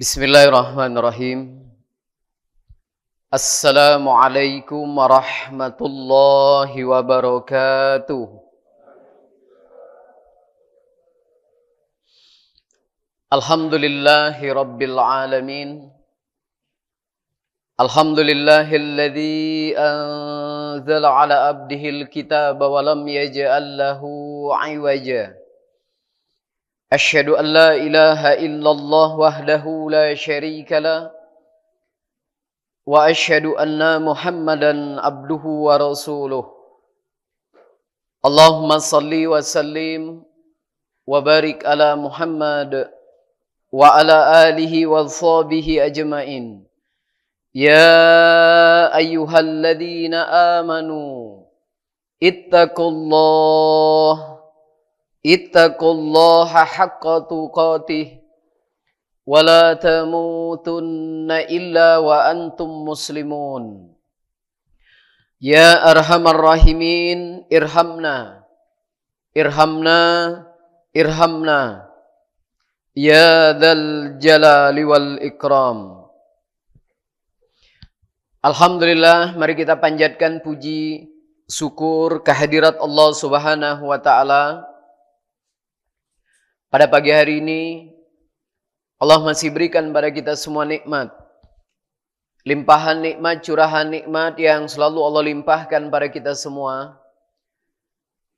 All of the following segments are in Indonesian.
Bismillahirrahmanirrahim. Assalamualaikum warahmatullahi wabarakatuh. Alhamdulillahi rabbil alamin. Alhamdulillahilladzi anzala ala abdihil kitaba wa lam yaj'al lahu 'iwaja. Asyhadu an la ilaha illallah wahdahu la syarika lah. Wa asyhadu anna Muhammadan abduhu wa rasuluh. Allahumma salli wa sallim wa barik ala Muhammad wa ala alihi wa sahbihi ajmain. Ya ayyuhalladzina amanu ittaqullaha haqqa tuqatih wa la tamutunna illa wa antum muslimun. Ya arhamar rahimin irhamna ya dzal jalali wal ikram. Alhamdulillah, mari kita panjatkan puji syukur kehadirat Allah Subhanahu wa taala. Pada pagi hari ini Allah masih berikan pada kita semua nikmat. Limpahan nikmat, curahan nikmat yang selalu Allah limpahkan pada kita semua.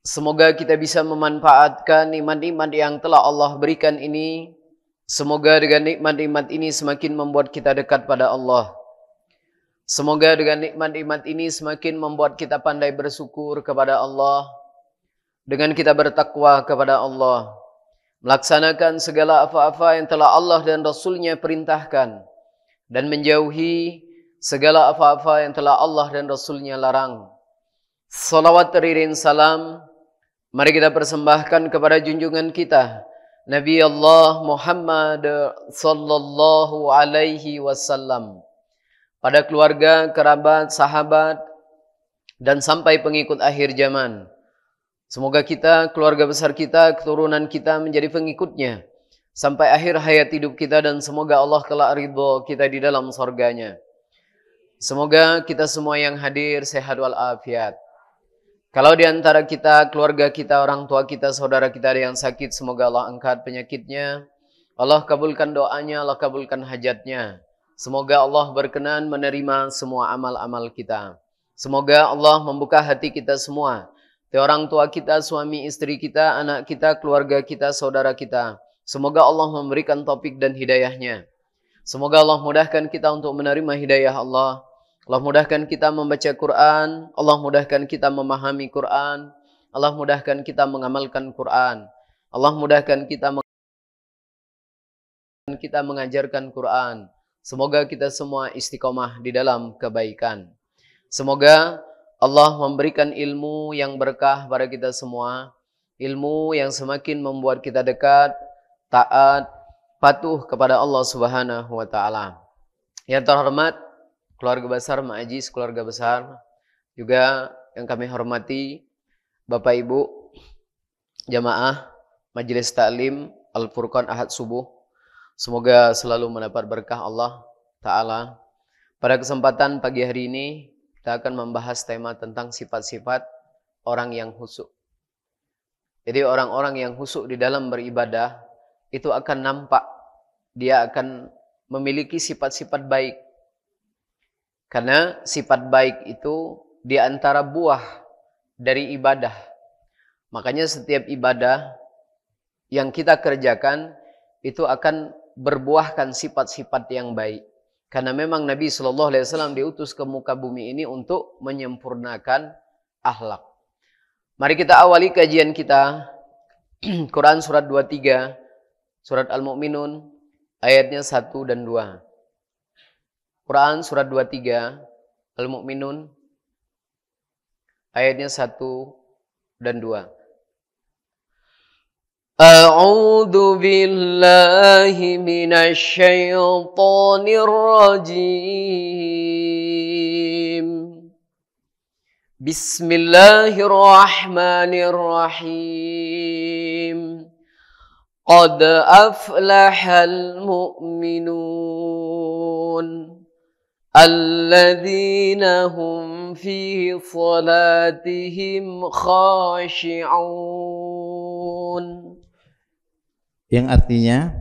Semoga kita bisa memanfaatkan nikmat-nikmat yang telah Allah berikan ini. Semoga dengan nikmat-nikmat ini semakin membuat kita dekat pada Allah. Semoga dengan nikmat-nikmat ini semakin membuat kita pandai bersyukur kepada Allah. Dengan kita bertakwa kepada Allah. Melaksanakan segala apa-apa yang telah Allah dan Rasulnya perintahkan. Dan menjauhi segala apa-apa yang telah Allah dan Rasulnya larang. Salawat teriring salam. Mari kita persembahkan kepada junjungan kita. Nabi Allah Muhammad sallallahu alaihi wasallam. Pada keluarga, kerabat, sahabat, dan sampai pengikut akhir zaman. Semoga kita, keluarga besar kita, keturunan kita menjadi pengikutnya. Sampai akhir hayat hidup kita dan semoga Allah kelak ridho kita di dalam surganya. Semoga kita semua yang hadir sehat walafiat. Kalau di antara kita, keluarga kita, orang tua kita, saudara kita ada yang sakit, semoga Allah angkat penyakitnya. Allah kabulkan doanya, Allah kabulkan hajatnya. Semoga Allah berkenan menerima semua amal-amal kita. Semoga Allah membuka hati kita semua. Orang tua kita, suami istri kita, anak kita, keluarga kita, saudara kita. Semoga Allah memberikan taufik dan hidayahnya. Semoga Allah mudahkan kita untuk menerima hidayah Allah. Allah mudahkan kita membaca Quran. Allah mudahkan kita memahami Quran. Allah mudahkan kita mengamalkan Quran. Allah mudahkan kita mengajarkan Quran. Semoga kita semua istiqomah di dalam kebaikan. Semoga Allah memberikan ilmu yang berkah pada kita semua. Ilmu yang semakin membuat kita dekat, taat, patuh kepada Allah Subhanahu wa taala. Yang terhormat keluarga besar Ma'ajiz, keluarga besar, juga yang kami hormati Bapak Ibu jamaah Majelis Taklim Al-Furqan Ahad Subuh. Semoga selalu mendapat berkah Allah taala. Pada kesempatan pagi hari ini kita akan membahas tema tentang sifat-sifat orang yang khusyuk. Jadi orang-orang yang khusyuk di dalam beribadah itu akan nampak dia akan memiliki sifat-sifat baik. Karena sifat baik itu di antara buah dari ibadah. Makanya setiap ibadah yang kita kerjakan itu akan berbuahkan sifat-sifat yang baik. Karena memang Nabi SAW diutus ke muka bumi ini untuk menyempurnakan akhlak. Mari kita awali kajian kita. Quran surat 23, surat Al-Mu'minun, ayatnya 1 dan 2. Quran surat 23, Al-Mu'minun, ayatnya 1 dan 2. A'udzu billahi minasy syaithanir rajim. Bismillahirrahmanirrahim. Qad aflahal mu'minun alladzina hum fi salatihim khashi'un. Yang artinya,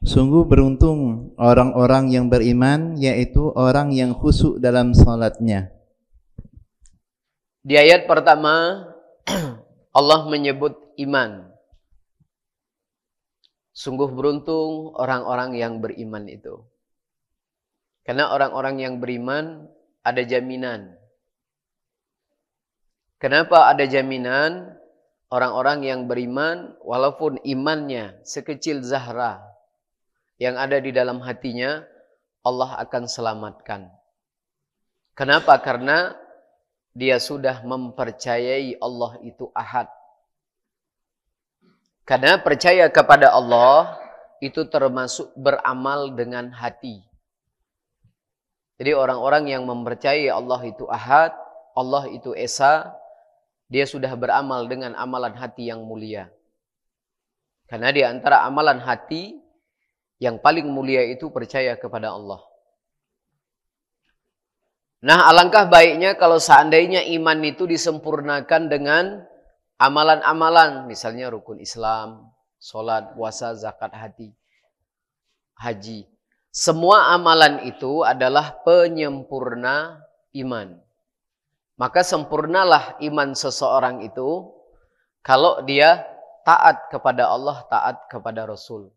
sungguh beruntung orang-orang yang beriman, yaitu orang yang khusyuk dalam salatnya. Di ayat pertama Allah menyebut iman. Sungguh beruntung orang-orang yang beriman itu. Karena orang-orang yang beriman ada jaminan. Kenapa ada jaminan? Orang-orang yang beriman walaupun imannya sekecil zahra yang ada di dalam hatinya, Allah akan selamatkan. Kenapa? Karena dia sudah mempercayai Allah itu ahad. Karena percaya kepada Allah itu termasuk beramal dengan hati. Jadi orang-orang yang mempercayai Allah itu ahad, Allah itu esa, dia sudah beramal dengan amalan hati yang mulia. Karena di antara amalan hati yang paling mulia itu percaya kepada Allah. Nah, alangkah baiknya kalau seandainya iman itu disempurnakan dengan amalan-amalan, misalnya rukun Islam, sholat, puasa, zakat, haji. Semua amalan itu adalah penyempurna iman. Maka sempurnalah iman seseorang itu kalau dia taat kepada Allah, taat kepada Rasul.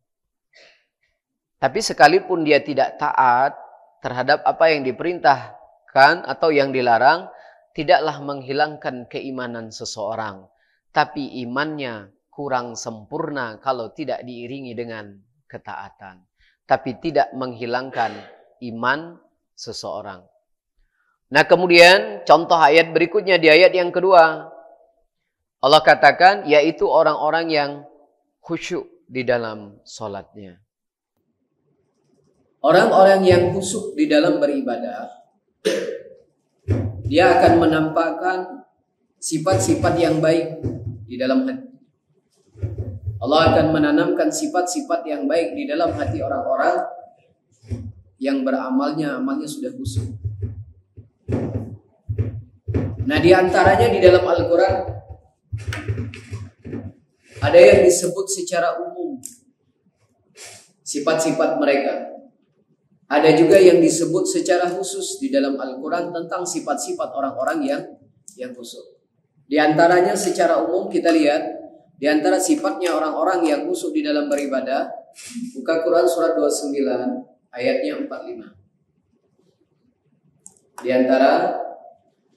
Tapi sekalipun dia tidak taat terhadap apa yang diperintahkan atau yang dilarang, tidaklah menghilangkan keimanan seseorang. Tapi imannya kurang sempurna kalau tidak diiringi dengan ketaatan. Tapi tidak menghilangkan iman seseorang. Nah kemudian contoh ayat berikutnya di ayat yang kedua. Allah katakan yaitu orang-orang yang khusyuk di dalam sholatnya. Orang-orang yang khusyuk di dalam beribadah, dia akan menampakkan sifat-sifat yang baik di dalam hati. Allah akan menanamkan sifat-sifat yang baik di dalam hati orang-orang yang beramalnya sudah khusyuk. Nah di antaranya di dalam Al-Quran ada yang disebut secara umum sifat-sifat mereka. Ada juga yang disebut secara khusus di dalam Al-Quran tentang sifat-sifat orang-orang yang khusyuk. Di antaranya secara umum kita lihat di antara sifatnya orang-orang yang khusyuk di dalam beribadah. Buka Quran surat 29 ayatnya 45. Di antara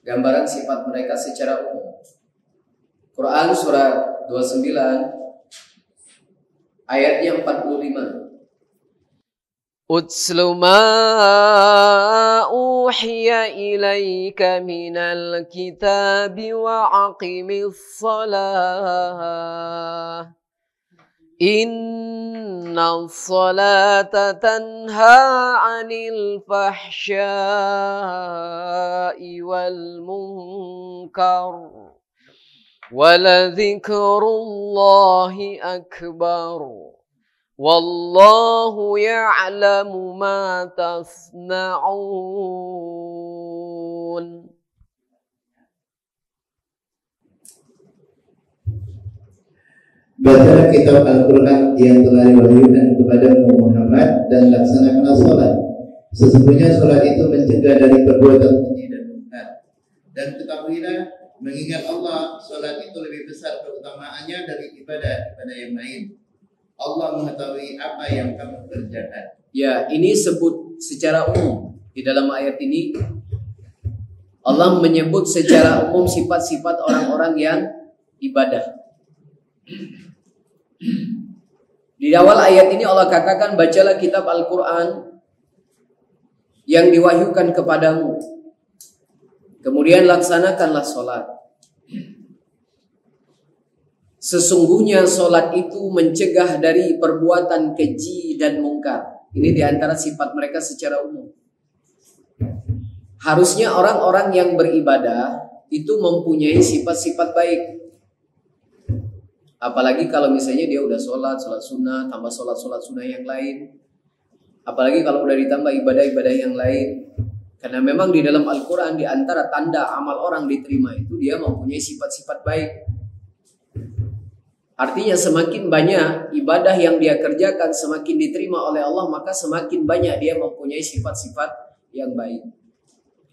gambaran sifat mereka secara umum. Quran surat 29 ayatnya 45. Utslu ma uhiya ilaika minal kitabi wa aqimis salah. Inna salata tanha 'anil fahsya'i wal munkar wa ladhikrullahi akbar wallahu ya'lamu ma tasna'un. Baca kitab Al-Quran yang telah diwahyukan kepadamu Muhammad dan laksanakanlah sholat. Sesungguhnya sholat itu mencegah dari perbuatan keji dan munkar. Dan ketahuilah, mengingat Allah, sholat itu lebih besar keutamaannya dari ibadah yang lain. Allah mengetahui apa yang kamu kerjakan. Ya, ini sebut secara umum. Di dalam ayat ini Allah menyebut secara umum sifat-sifat orang-orang yang ibadah. Di awal ayat ini Allah katakan, bacalah kitab Al-Quran yang diwahyukan kepadamu, kemudian laksanakanlah sholat. Sesungguhnya sholat itu mencegah dari perbuatan keji dan mungkar. Ini diantara sifat mereka secara umum. Harusnya orang-orang yang beribadah itu mempunyai sifat-sifat baik. Apalagi kalau misalnya dia udah sholat sunnah, tambah sholat sunnah yang lain. Apalagi kalau udah ditambah ibadah-ibadah yang lain. Karena memang di dalam Al-Quran, di antara tanda amal orang diterima itu dia mempunyai sifat-sifat baik. Artinya semakin banyak ibadah yang dia kerjakan, semakin diterima oleh Allah, maka semakin banyak dia mempunyai sifat-sifat yang baik.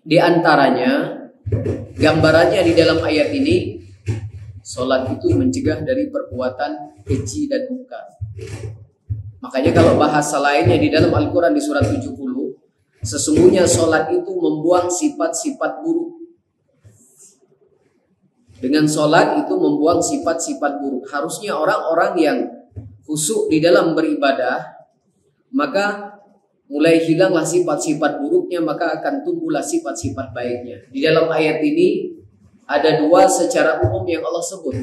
Di antaranya, gambarannya di dalam ayat ini, sholat itu mencegah dari perbuatan keji dan munkar. Makanya kalau bahasa lainnya di dalam Al-Quran di surat 70, sesungguhnya sholat itu membuang sifat-sifat buruk. Dengan sholat itu membuang sifat-sifat buruk. Harusnya orang-orang yang khusyuk di dalam beribadah, maka mulai hilanglah sifat-sifat buruknya, maka akan tumbuhlah sifat-sifat baiknya. Di dalam ayat ini ada dua secara umum yang Allah sebut,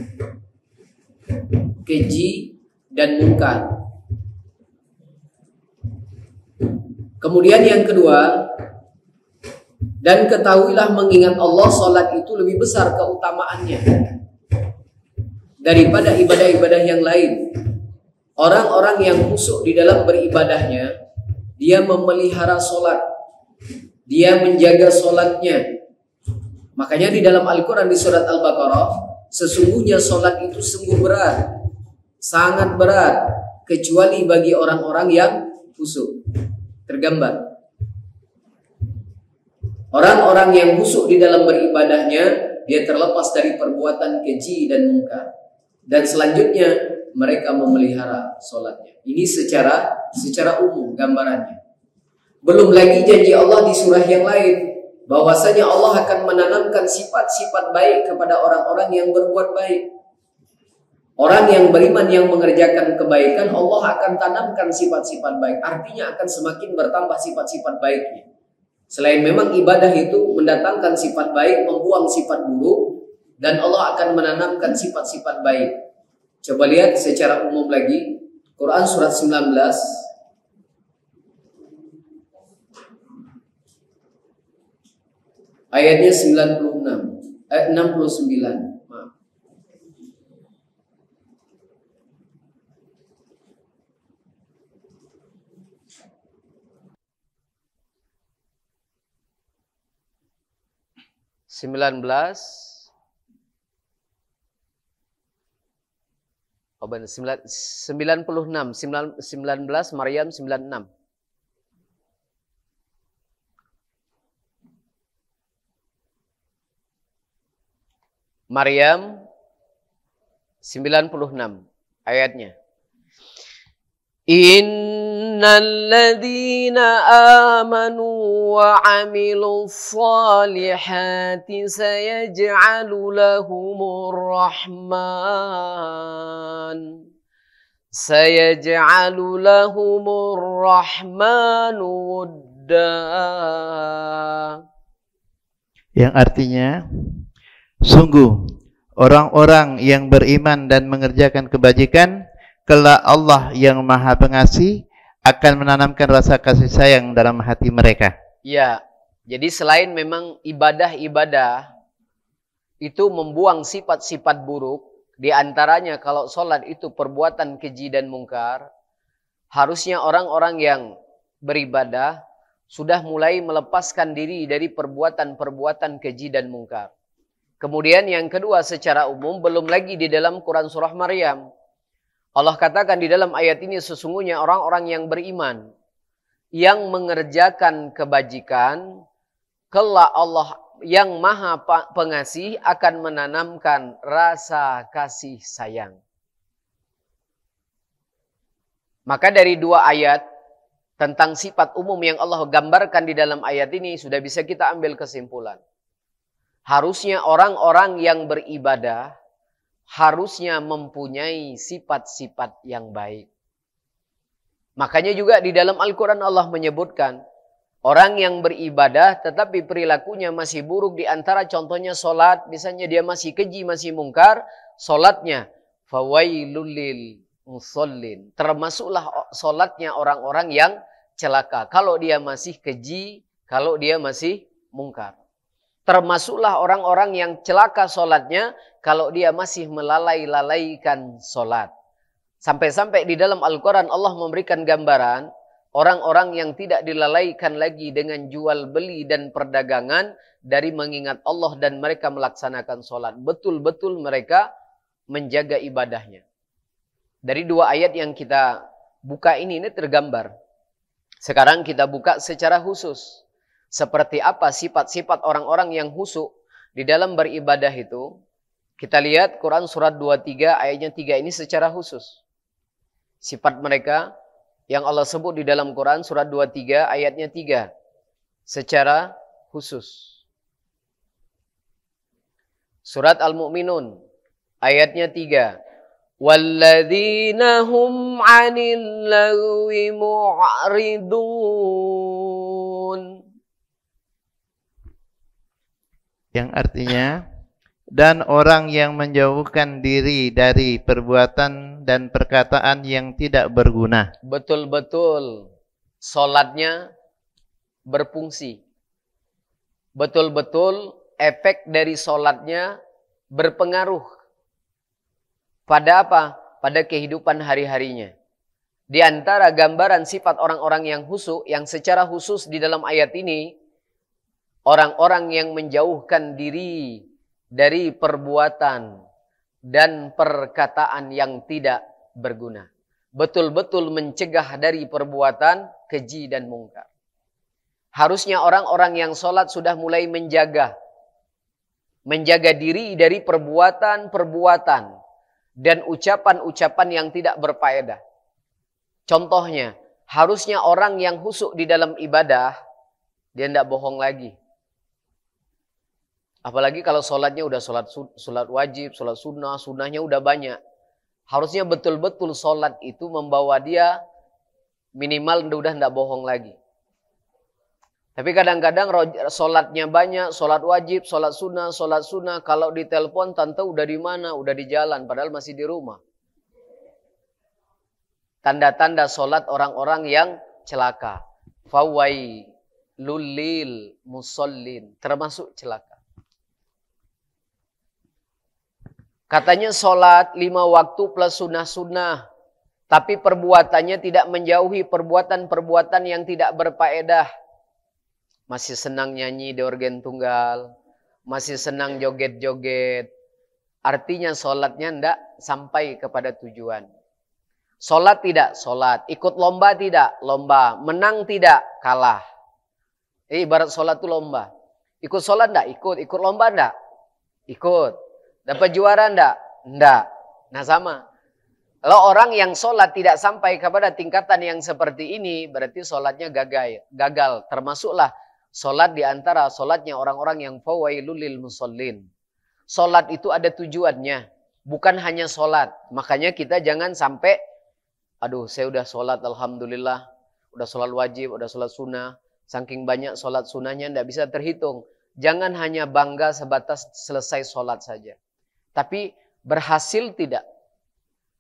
keji dan munkar. Kemudian yang kedua, dan ketahuilah mengingat Allah, sholat itu lebih besar keutamaannya daripada ibadah-ibadah yang lain. Orang-orang yang khusyuk di dalam beribadahnya, dia memelihara sholat, dia menjaga sholatnya. Makanya di dalam Al-Quran di surat Al-Baqarah, sesungguhnya sholat itu sungguh berat, sangat berat, kecuali bagi orang-orang yang khusyuk. Tergambar orang-orang yang khusyuk di dalam beribadahnya, dia terlepas dari perbuatan keji dan munkar. Dan selanjutnya mereka memelihara sholatnya. Ini secara umum gambarannya. Belum lagi janji Allah di surah yang lain, bahwasanya Allah akan menanamkan sifat-sifat baik kepada orang-orang yang berbuat baik. Orang yang beriman yang mengerjakan kebaikan, Allah akan tanamkan sifat-sifat baik. Artinya akan semakin bertambah sifat-sifat baiknya. Selain memang ibadah itu mendatangkan sifat baik, membuang sifat buruk, dan Allah akan menanamkan sifat-sifat baik. Coba lihat secara umum lagi, Quran surat 19, ayatnya 69. 19 Oh benar 96 19 Maryam 96. Maryam 96 ayatnya. Innal ladzina amanu wa 'amilus solihati sayaj'alu lahumur rahmanu wudda. Yang artinya, sungguh orang-orang yang beriman dan mengerjakan kebajikan, kelak Allah yang Maha Pengasih akan menanamkan rasa kasih sayang dalam hati mereka. Ya, jadi selain memang ibadah-ibadah itu membuang sifat-sifat buruk, di antaranya kalau sholat itu perbuatan keji dan mungkar, harusnya orang-orang yang beribadah sudah mulai melepaskan diri dari perbuatan-perbuatan keji dan mungkar. Kemudian yang kedua secara umum, belum lagi di dalam Quran surah Maryam, Allah katakan di dalam ayat ini, sesungguhnya orang-orang yang beriman, yang mengerjakan kebajikan, kelak Allah yang Maha Pengasih akan menanamkan rasa kasih sayang. Maka dari dua ayat tentang sifat umum yang Allah gambarkan di dalam ayat ini, sudah bisa kita ambil kesimpulan. Harusnya orang-orang yang beribadah harusnya mempunyai sifat-sifat yang baik. Makanya juga di dalam Al-Quran Allah menyebutkan, orang yang beribadah tetapi perilakunya masih buruk, di antara contohnya sholat, misalnya dia masih keji, masih mungkar, sholatnya fawailul lil musallin, termasuklah sholatnya orang-orang yang celaka kalau dia masih keji, kalau dia masih mungkar. Termasuklah orang-orang yang celaka solatnya kalau dia masih melalaikan solat. Sampai-sampai di dalam Al-Quran Allah memberikan gambaran orang-orang yang tidak dilalaikan lagi dengan jual beli dan perdagangan dari mengingat Allah dan mereka melaksanakan solat. Betul-betul mereka menjaga ibadahnya. Dari dua ayat yang kita buka ini tergambar. Sekarang kita buka secara khusus. Seperti apa sifat-sifat orang-orang yang khusyuk di dalam beribadah itu. Kita lihat Quran surat 23 ayatnya 3 ini secara khusus. Sifat mereka yang Allah sebut di dalam Quran surat 23 ayatnya 3. Secara khusus. Surat Al-Mu'minun ayatnya 3. Walladzina hum 'anil lagwi mu'ridun. Yang artinya, dan orang yang menjauhkan diri dari perbuatan dan perkataan yang tidak berguna. Betul-betul solatnya berfungsi. Betul-betul efek dari solatnya berpengaruh. Pada apa? Pada kehidupan hari-harinya. Di antara gambaran sifat orang-orang yang khusyuk, yang secara khusus di dalam ayat ini, orang-orang yang menjauhkan diri dari perbuatan dan perkataan yang tidak berguna. Betul-betul mencegah dari perbuatan keji dan mungkar. Harusnya orang-orang yang sholat sudah mulai menjaga diri dari perbuatan-perbuatan dan ucapan-ucapan yang tidak berfaedah. Contohnya, harusnya orang yang khusyuk di dalam ibadah, dia tidak bohong lagi. Apalagi kalau sholatnya udah sholat wajib, sholat sunnah, sunnahnya udah banyak. Harusnya betul-betul sholat itu membawa dia minimal udah tidak bohong lagi. Tapi kadang-kadang sholatnya banyak, sholat wajib, sholat sunnah. Kalau ditelepon tante udah di mana? Udah di jalan, padahal masih di rumah. Tanda-tanda sholat orang-orang yang celaka. Fawailul lil musallin, termasuk celaka. Katanya sholat 5 waktu plus sunnah-sunnah. Tapi perbuatannya tidak menjauhi perbuatan-perbuatan yang tidak berfaedah. Masih senang nyanyi di organ tunggal. Masih senang joget-joget. Artinya sholatnya tidak sampai kepada tujuan. Sholat tidak, sholat. Ikut lomba tidak, lomba. Menang tidak, kalah. Ibarat sholat itu lomba. Ikut sholat tidak, ikut. Ikut lomba tidak, ikut. Dapat juara enggak? Enggak. Nah sama. Kalau orang yang sholat tidak sampai kepada tingkatan yang seperti ini, berarti sholatnya gagal. Termasuklah sholat di antara sholatnya orang-orang yang fawailul lil musallin. Sholat itu ada tujuannya. Bukan hanya sholat. Makanya kita jangan sampai, aduh saya udah sholat alhamdulillah. Udah sholat wajib, udah sholat sunnah. Saking banyak sholat sunnahnya tidak bisa terhitung. Jangan hanya bangga sebatas selesai sholat saja. Tapi berhasil tidak?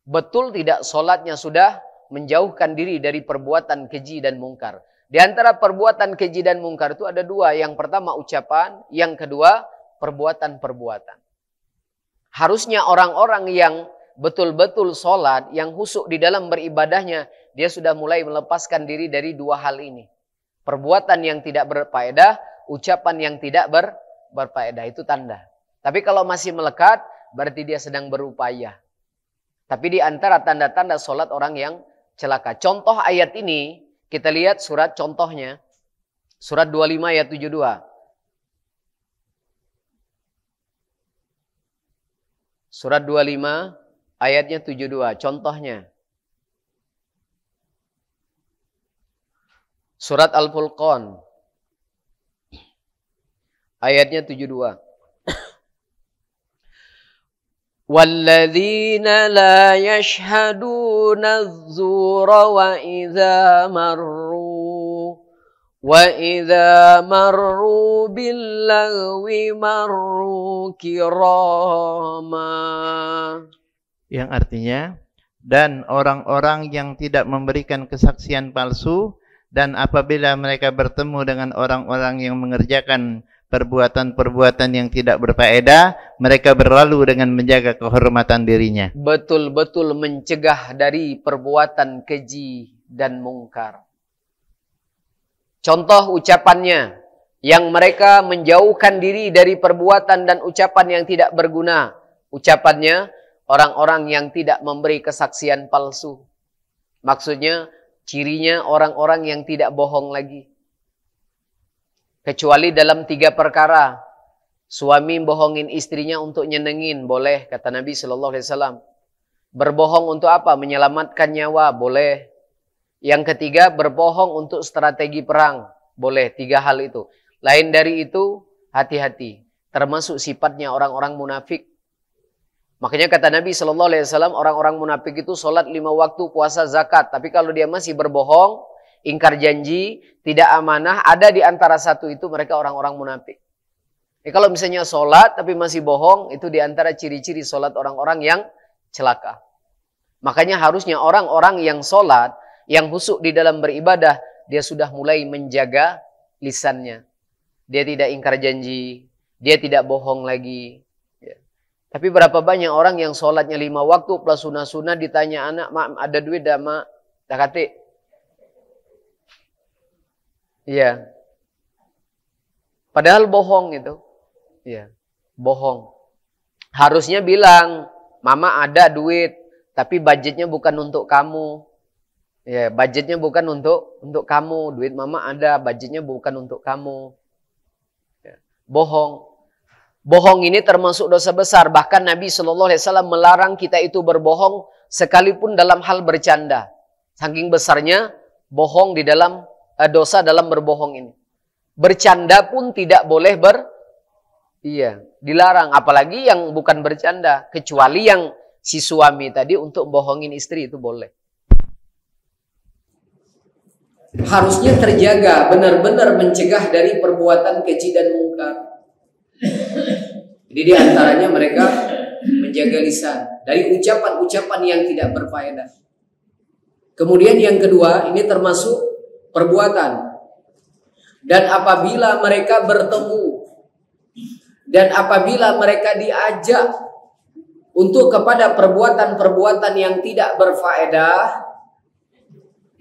Betul tidak sholatnya sudah menjauhkan diri dari perbuatan keji dan mungkar? Di antara perbuatan keji dan mungkar itu ada dua. Yang pertama ucapan, yang kedua perbuatan-perbuatan. Harusnya orang-orang yang betul-betul sholat, yang khusyuk di dalam beribadahnya, dia sudah mulai melepaskan diri dari dua hal ini. Perbuatan yang tidak berfaedah, ucapan yang tidak berfaedah, itu tanda. Tapi kalau masih melekat, berarti dia sedang berupaya. Tapi di antara tanda-tanda sholat orang yang celaka. Contoh ayat ini, kita lihat surat contohnya. Surat 25 ayat 72. Surat 25 ayatnya 72. Contohnya. Surat Al-Furqan. Ayatnya 72. Walladzina la yashhaduna adh-dhura wa idza marru bil-lagwi marru kirama. Yang artinya, dan orang-orang yang tidak memberikan kesaksian palsu, dan apabila mereka bertemu dengan orang-orang yang mengerjakan perbuatan-perbuatan yang tidak berfaedah, mereka berlalu dengan menjaga kehormatan dirinya. Betul-betul mencegah dari perbuatan keji dan mungkar. Contoh ucapannya, yang mereka menjauhkan diri dari perbuatan dan ucapan yang tidak berguna. Ucapannya, orang-orang yang tidak memberi kesaksian palsu. Maksudnya, cirinya orang-orang yang tidak bohong lagi. Kecuali dalam 3 perkara. Suami bohongin istrinya untuk nyenengin, boleh, kata Nabi SAW. Berbohong untuk apa? Menyelamatkan nyawa, boleh. Yang ketiga, berbohong untuk strategi perang, boleh. 3 hal itu. Lain dari itu, hati-hati. Termasuk sifatnya orang-orang munafik. Makanya kata Nabi SAW, orang-orang munafik itu sholat 5 waktu, puasa, zakat. Tapi kalau dia masih berbohong, ingkar janji, tidak amanah, ada di antara satu itu mereka orang-orang munafik. Kalau misalnya sholat tapi masih bohong, itu di antara ciri-ciri sholat orang-orang yang celaka. Makanya harusnya orang-orang yang sholat, yang khusyuk di dalam beribadah, dia sudah mulai menjaga lisannya. Dia tidak ingkar janji, dia tidak bohong lagi. Ya. Tapi berapa banyak orang yang sholatnya 5 waktu plus sunah-sunah, ditanya anak, mak ada duit dah mak, tak kate. Iya. Padahal bohong itu. Iya. Bohong. Harusnya bilang, mama ada duit, tapi budgetnya bukan untuk kamu. Ya, budgetnya bukan untuk kamu. Duit mama ada, budgetnya bukan untuk kamu. Ya. Bohong. Bohong ini termasuk dosa besar. Bahkan Nabi SAW melarang kita itu berbohong sekalipun dalam hal bercanda. Saking besarnya bohong di dalam dosa dalam berbohong ini. Bercanda pun tidak boleh dilarang. Apalagi yang bukan bercanda. Kecuali yang si suami tadi untuk bohongin istri itu boleh. Harusnya terjaga, benar-benar mencegah dari perbuatan keji dan mungkar. Jadi di antaranya mereka menjaga lisan dari ucapan-ucapan yang tidak berfaedah. Kemudian yang kedua, ini termasuk perbuatan. Dan apabila mereka bertemu dan apabila mereka diajak untuk kepada perbuatan-perbuatan yang tidak berfaedah,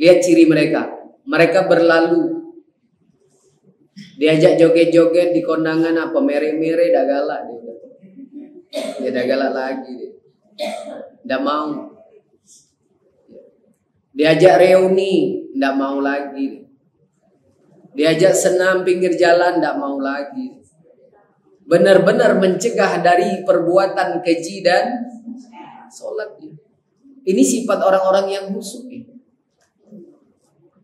lihat ciri mereka. Mereka berlalu. Diajak joget-joget di kondangan apa mere-mere dah galak dia. Dia dah galak lagi dia. Dah mau. Diajak reuni, ndak mau lagi. Diajak senam pinggir jalan, ndak mau lagi. Benar-benar mencegah dari perbuatan keji dan sholat. Ini sifat orang-orang yang khusyuk.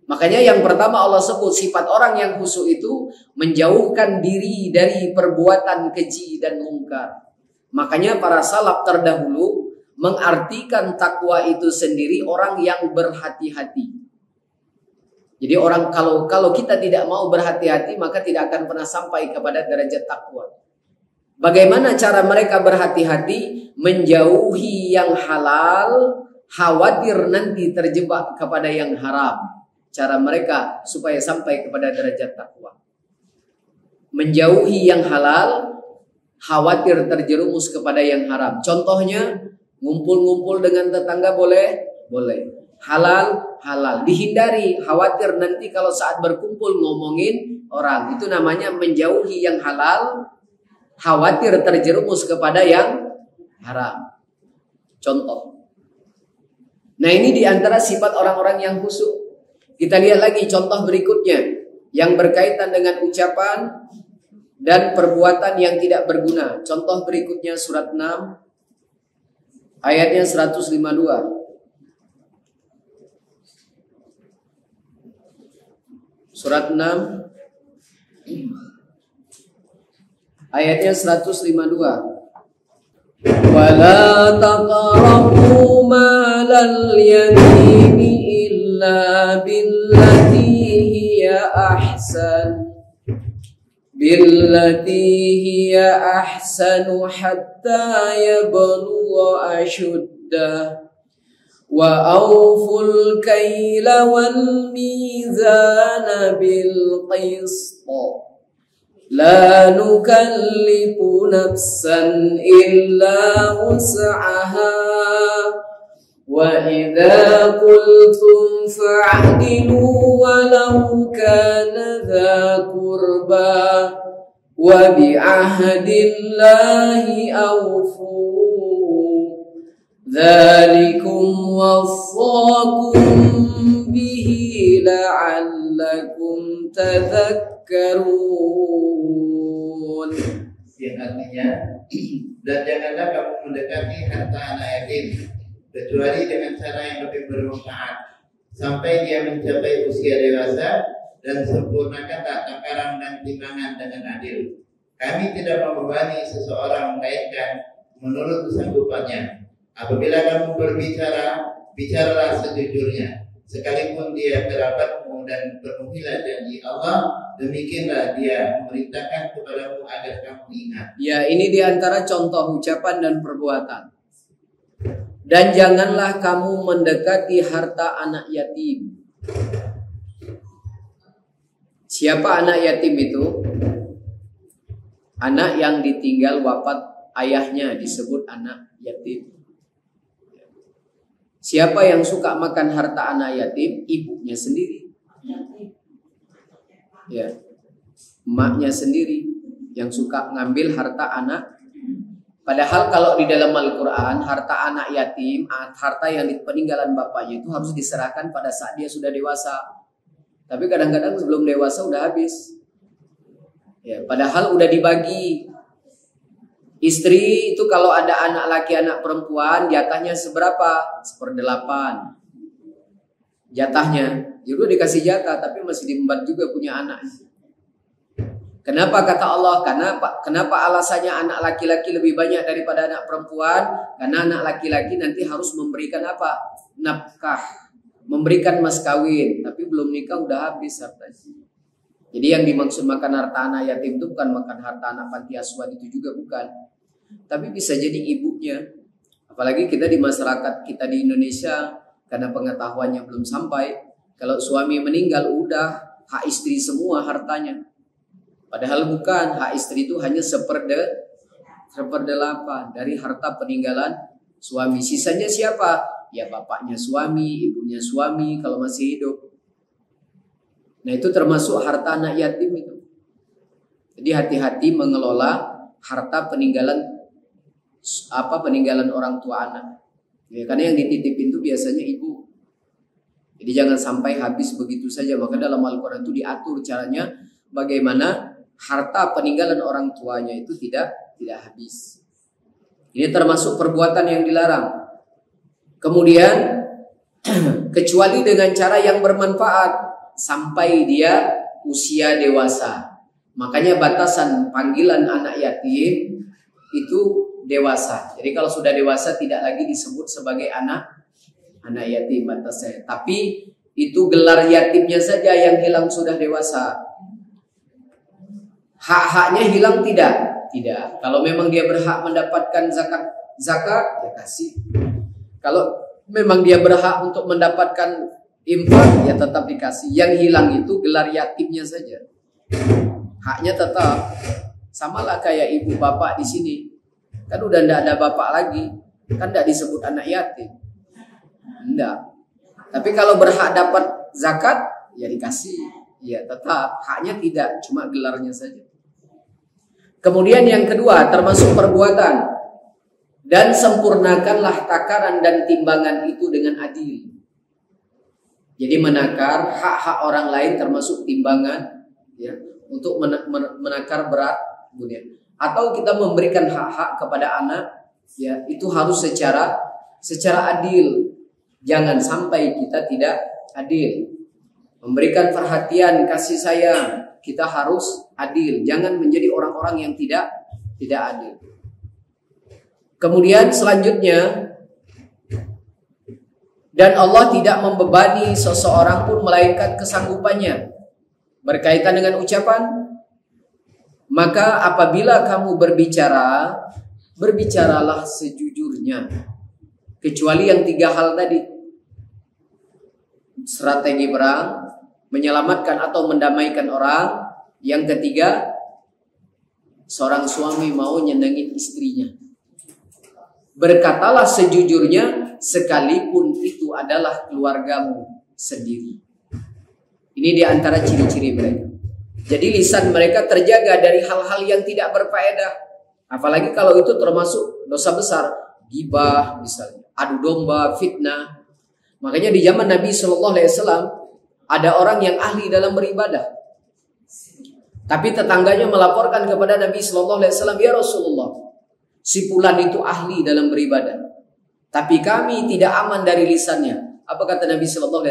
Makanya yang pertama Allah sebut sifat orang yang khusyuk itu menjauhkan diri dari perbuatan keji dan mungkar. Makanya para salaf terdahulu mengartikan takwa itu sendiri orang yang berhati-hati. Jadi orang kalau kita tidak mau berhati-hati maka tidak akan pernah sampai kepada derajat takwa. Bagaimana cara mereka berhati-hati? Menjauhi yang halal, khawatir nanti terjebak kepada yang haram. Cara mereka supaya sampai kepada derajat takwa. Menjauhi yang halal, khawatir terjerumus kepada yang haram. Contohnya, ngumpul-ngumpul dengan tetangga boleh? Boleh. Halal, halal. Dihindari, khawatir nanti kalau saat berkumpul ngomongin orang. Itu namanya menjauhi yang halal, khawatir terjerumus kepada yang haram. Contoh. Nah ini diantara sifat orang-orang yang khusyuk. Kita lihat lagi contoh berikutnya. Yang berkaitan dengan ucapan dan perbuatan yang tidak berguna. Contoh berikutnya surat 6. Ayatnya 152. Surat 6. Ayatnya 152. Wala taqrabu malal yatimi illa billati hiya ahsanu hatta yablugha ashuddah wa awful kayla wal mizana bil qist لا نكلف نفسا إلا وسعها وإذا قلتم فاعدلوا ولو كان ذا قربى وبعهد الله أوفوا ذلكم وصاكم به لعلكم تذكرون. Yang artinya, dan janganlah kamu mendekati harta anak yatim kecuali dengan cara yang lebih bermanfaat sampai dia mencapai usia dewasa, dan sempurnakanlah takaran dan timbangan dengan adil. Kami tidak membebani seseorang melainkan menurut kesanggupannya. Apabila kamu berbicara, bicaralah sejujurnya, sekalipun dia kerabatmu, dan penuhilah janji Allah. Demikianlah dia memerintahkan kepadamu agar kamu ingat. Ya, ini diantara contoh ucapan dan perbuatan. Dan janganlah kamu mendekati harta anak yatim. Siapa anak yatim itu? Anak yang ditinggal wafat ayahnya disebut anak yatim. Siapa yang suka makan harta anak yatim? Ibunya sendiri. Ya, emaknya sendiri yang suka ngambil harta anak. Padahal kalau di dalam Al-Quran, harta anak yatim, harta yang peninggalan bapaknya itu harus diserahkan pada saat dia sudah dewasa. Tapi kadang-kadang sebelum dewasa udah habis. Ya, padahal udah dibagi. Istri itu kalau ada anak laki, anak perempuan, jatahnya seberapa? 1/8. Jatahnya. Jadi dikasih jatah, tapi masih diembat juga punya anak. Kenapa kata Allah? Kenapa alasannya anak laki-laki lebih banyak daripada anak perempuan? Karena anak laki-laki nanti harus memberikan apa? Nafkah, memberikan mas kawin, tapi belum nikah udah habis hartanya. Jadi yang dimaksud makan harta anak yatim itu bukan makan harta anak panti asuhan, itu juga bukan. Tapi bisa jadi ibunya. Apalagi kita di masyarakat kita di Indonesia, karena pengetahuannya belum sampai, kalau suami meninggal udah hak istri semua hartanya. Padahal bukan, hak istri itu hanya 1/8 dari harta peninggalan suami. Sisanya siapa? Ya bapaknya suami, ibunya suami kalau masih hidup. Nah itu termasuk harta anak yatim itu. Jadi hati-hati mengelola harta peninggalan orang tua anak. Ya, karena yang dititipin itu biasanya ibu. Jadi jangan sampai habis begitu saja. Maka dalam Al-Quran itu diatur caranya bagaimana harta peninggalan orang tuanya itu tidak habis. Ini termasuk perbuatan yang dilarang. Kemudian kecuali dengan cara yang bermanfaat sampai dia usia dewasa. Makanya batasan panggilan anak yatim itu dewasa. Jadi kalau sudah dewasa tidak lagi disebut sebagai anak yatim batasnya. Tapi itu gelar yatimnya saja yang hilang sudah dewasa. Hak-haknya hilang tidak? Tidak. Kalau memang dia berhak mendapatkan zakat ya kasih. Kalau memang dia berhak untuk mendapatkan infak ya tetap dikasih. Yang hilang itu gelar yatimnya saja. Haknya tetap samalah kayak ibu bapak di sini. Kan udah tidak ada bapak lagi. Kan tidak disebut anak yatim. Tidak. Tapi kalau berhak dapat zakat ya dikasih. Ya tetap haknya tidak, cuma gelarnya saja. Kemudian yang kedua termasuk perbuatan. Dan sempurnakanlah takaran dan timbangan itu dengan adil. Jadi menakar hak-hak orang lain termasuk timbangan ya, untuk menakar berat kemudian. Atau kita memberikan hak-hak kepada anak ya, itu harus secara adil. Jangan sampai kita tidak adil. Memberikan perhatian, kasih sayang, kita harus adil. Jangan menjadi orang-orang yang tidak adil. Kemudian selanjutnya, dan Allah tidak membebani seseorang pun melainkan kesanggupannya. Berkaitan dengan ucapan, maka apabila kamu berbicara, berbicaralah sejujurnya. Kecuali yang 3 hal tadi. Strategi perang, menyelamatkan atau mendamaikan orang. Yang ketiga, Seorang suami mau nyenengin istrinya. Berkatalah sejujurnya sekalipun itu adalah keluargamu sendiri. Ini di antara ciri-ciri mereka. Jadi lisan mereka terjaga dari hal-hal yang tidak berfaedah. Apalagi kalau itu termasuk dosa besar. Ghibah misalnya, adu domba, fitnah. Makanya di zaman Nabi SAW ada orang yang ahli dalam beribadah. Tapi tetangganya melaporkan kepada Nabi SAW, ya Rasulullah, si fulan itu ahli dalam beribadah, tapi kami tidak aman dari lisannya. Apa kata Nabi SAW?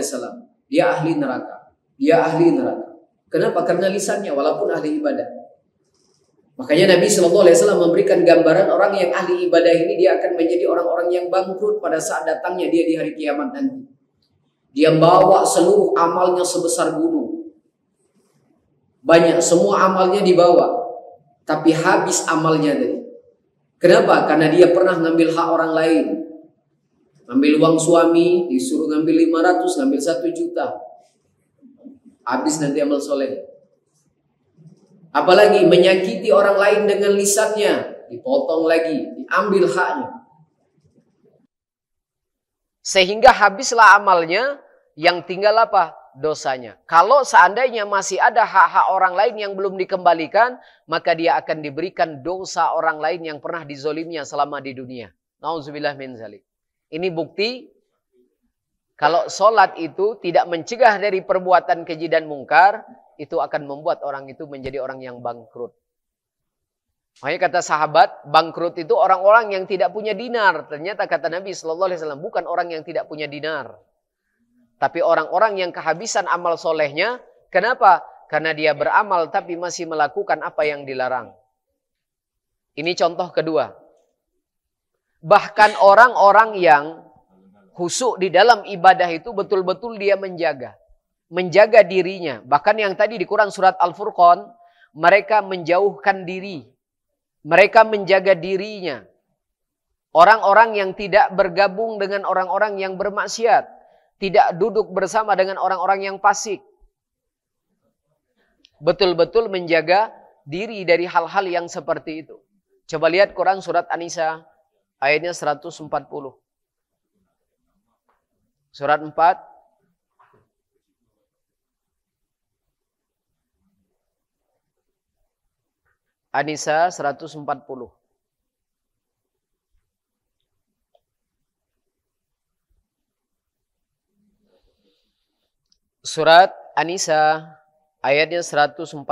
Dia ahli neraka. Dia ahli neraka. Kenapa? Karena lisannya walaupun ahli ibadah. Makanya Nabi SAW memberikan gambaran orang yang ahli ibadah ini dia akan menjadi orang-orang yang bangkrut pada saat datangnya dia di hari kiamat nanti. Dia bawa seluruh amalnya sebesar gunung. Banyak, semua amalnya dibawa. Tapi habis amalnya tadi. Kenapa? Karena dia pernah ngambil hak orang lain. Ngambil uang suami, disuruh ngambil 500, ngambil 1 juta. Habis nanti amal soleh. Apalagi menyakiti orang lain dengan lisannya. Dipotong lagi, diambil haknya. Sehingga habislah amalnya, yang tinggal apa? Dosanya. Kalau seandainya masih ada hak-hak orang lain yang belum dikembalikan, maka dia akan diberikan dosa orang lain yang pernah dizolimnya selama di dunia. Nauzubillah min zalik. Ini bukti kalau sholat itu tidak mencegah dari perbuatan keji dan mungkar, itu akan membuat orang itu menjadi orang yang bangkrut. Makanya kata sahabat, bangkrut itu orang-orang yang tidak punya dinar. Ternyata kata Nabi SAW, bukan orang yang tidak punya dinar. Tapi orang-orang yang kehabisan amal solehnya. Kenapa? Karena dia beramal tapi masih melakukan apa yang dilarang. Ini contoh kedua. Bahkan orang-orang yang khusyuk di dalam ibadah itu betul-betul dia menjaga. Menjaga dirinya. Bahkan yang tadi di Quran surat Al-Furqan, mereka menjauhkan diri. Mereka menjaga dirinya. Orang-orang yang tidak bergabung dengan orang-orang yang bermaksiat. Tidak duduk bersama dengan orang-orang yang fasik. Betul-betul menjaga diri dari hal-hal yang seperti itu. Coba lihat Quran surat An-Nisa ayatnya 140. Surat 4. An-Nisa 140. Surat An-Nisa ayatnya 140.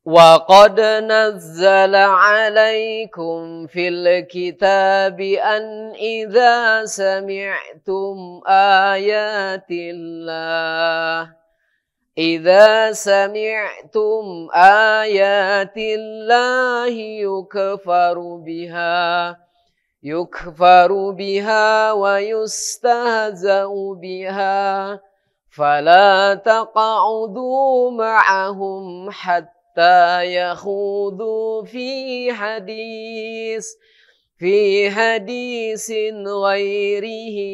Wa qad nazzala 'alaikum fil kitabi an idza sami'tum ayatillah yukfaru biha wa yustahza'u biha fala taq'udu ma'ahum hatta yakhudu fi hadisin ghairihi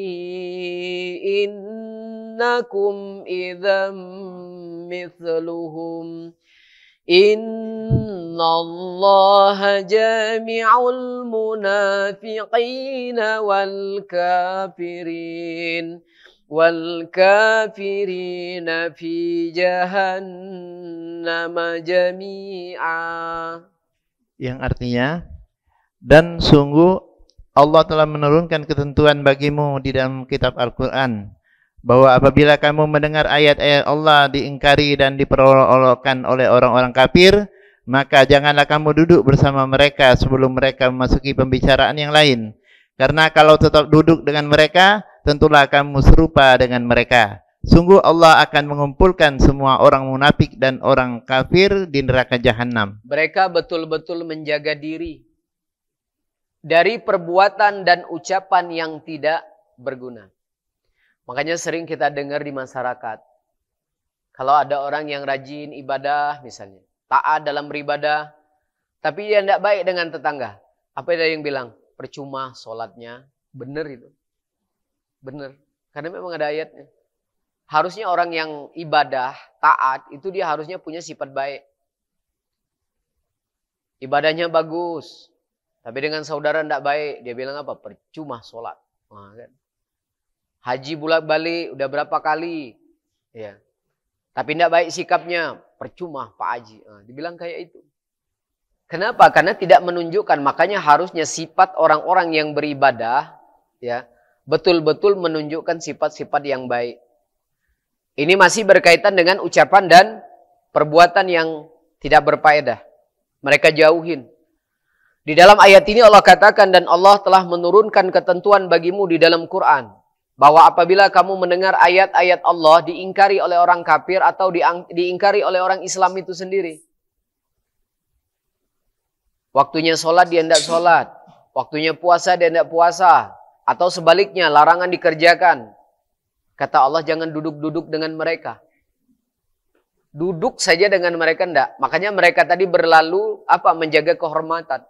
innakum idzam mithluhum innallaha jami'ul munafiqina wal kafirina fi jahannam jami'a. Yang artinya, dan sungguh Allah telah menurunkan ketentuan bagimu di dalam kitab Al-Quran, bahwa apabila kamu mendengar ayat-ayat Allah diingkari dan diperolok-olokkan oleh orang-orang kafir, maka janganlah kamu duduk bersama mereka sebelum mereka memasuki pembicaraan yang lain. Karena kalau tetap duduk dengan mereka, tentulah kamu serupa dengan mereka. Sungguh Allah akan mengumpulkan semua orang munafik dan orang kafir di neraka jahanam. Mereka betul-betul menjaga diri dari perbuatan dan ucapan yang tidak berguna. Makanya sering kita dengar di masyarakat, kalau ada orang yang rajin ibadah misalnya, taat dalam beribadah, tapi dia tidak baik dengan tetangga. Apa ada yang bilang? Percuma sholatnya. Benar itu. Benar. Karena memang ada ayatnya. Harusnya orang yang ibadah, taat, itu dia harusnya punya sifat baik. Ibadahnya bagus. Tapi dengan saudara tidak baik, dia bilang apa? Percuma sholat. Nah, kan? Haji bolak-balik, udah berapa kali. Ya. Tapi tidak baik sikapnya, percuma Pak Haji. Nah, dibilang kayak itu. Kenapa? Karena tidak menunjukkan. Makanya harusnya sifat orang-orang yang beribadah, ya, betul-betul menunjukkan sifat-sifat yang baik. Ini masih berkaitan dengan ucapan dan perbuatan yang tidak berfaedah. Mereka jauhin. Di dalam ayat ini Allah katakan, dan Allah telah menurunkan ketentuan bagimu di dalam Quran. Bahwa apabila kamu mendengar ayat-ayat Allah diingkari oleh orang kafir atau diingkari oleh orang Islam itu sendiri. Waktunya sholat dia tidak sholat. Waktunya puasa dia tidak puasa. Atau sebaliknya larangan dikerjakan. Kata Allah jangan duduk-duduk dengan mereka. Duduk saja dengan mereka enggak. Makanya mereka tadi berlalu menjaga kehormatan.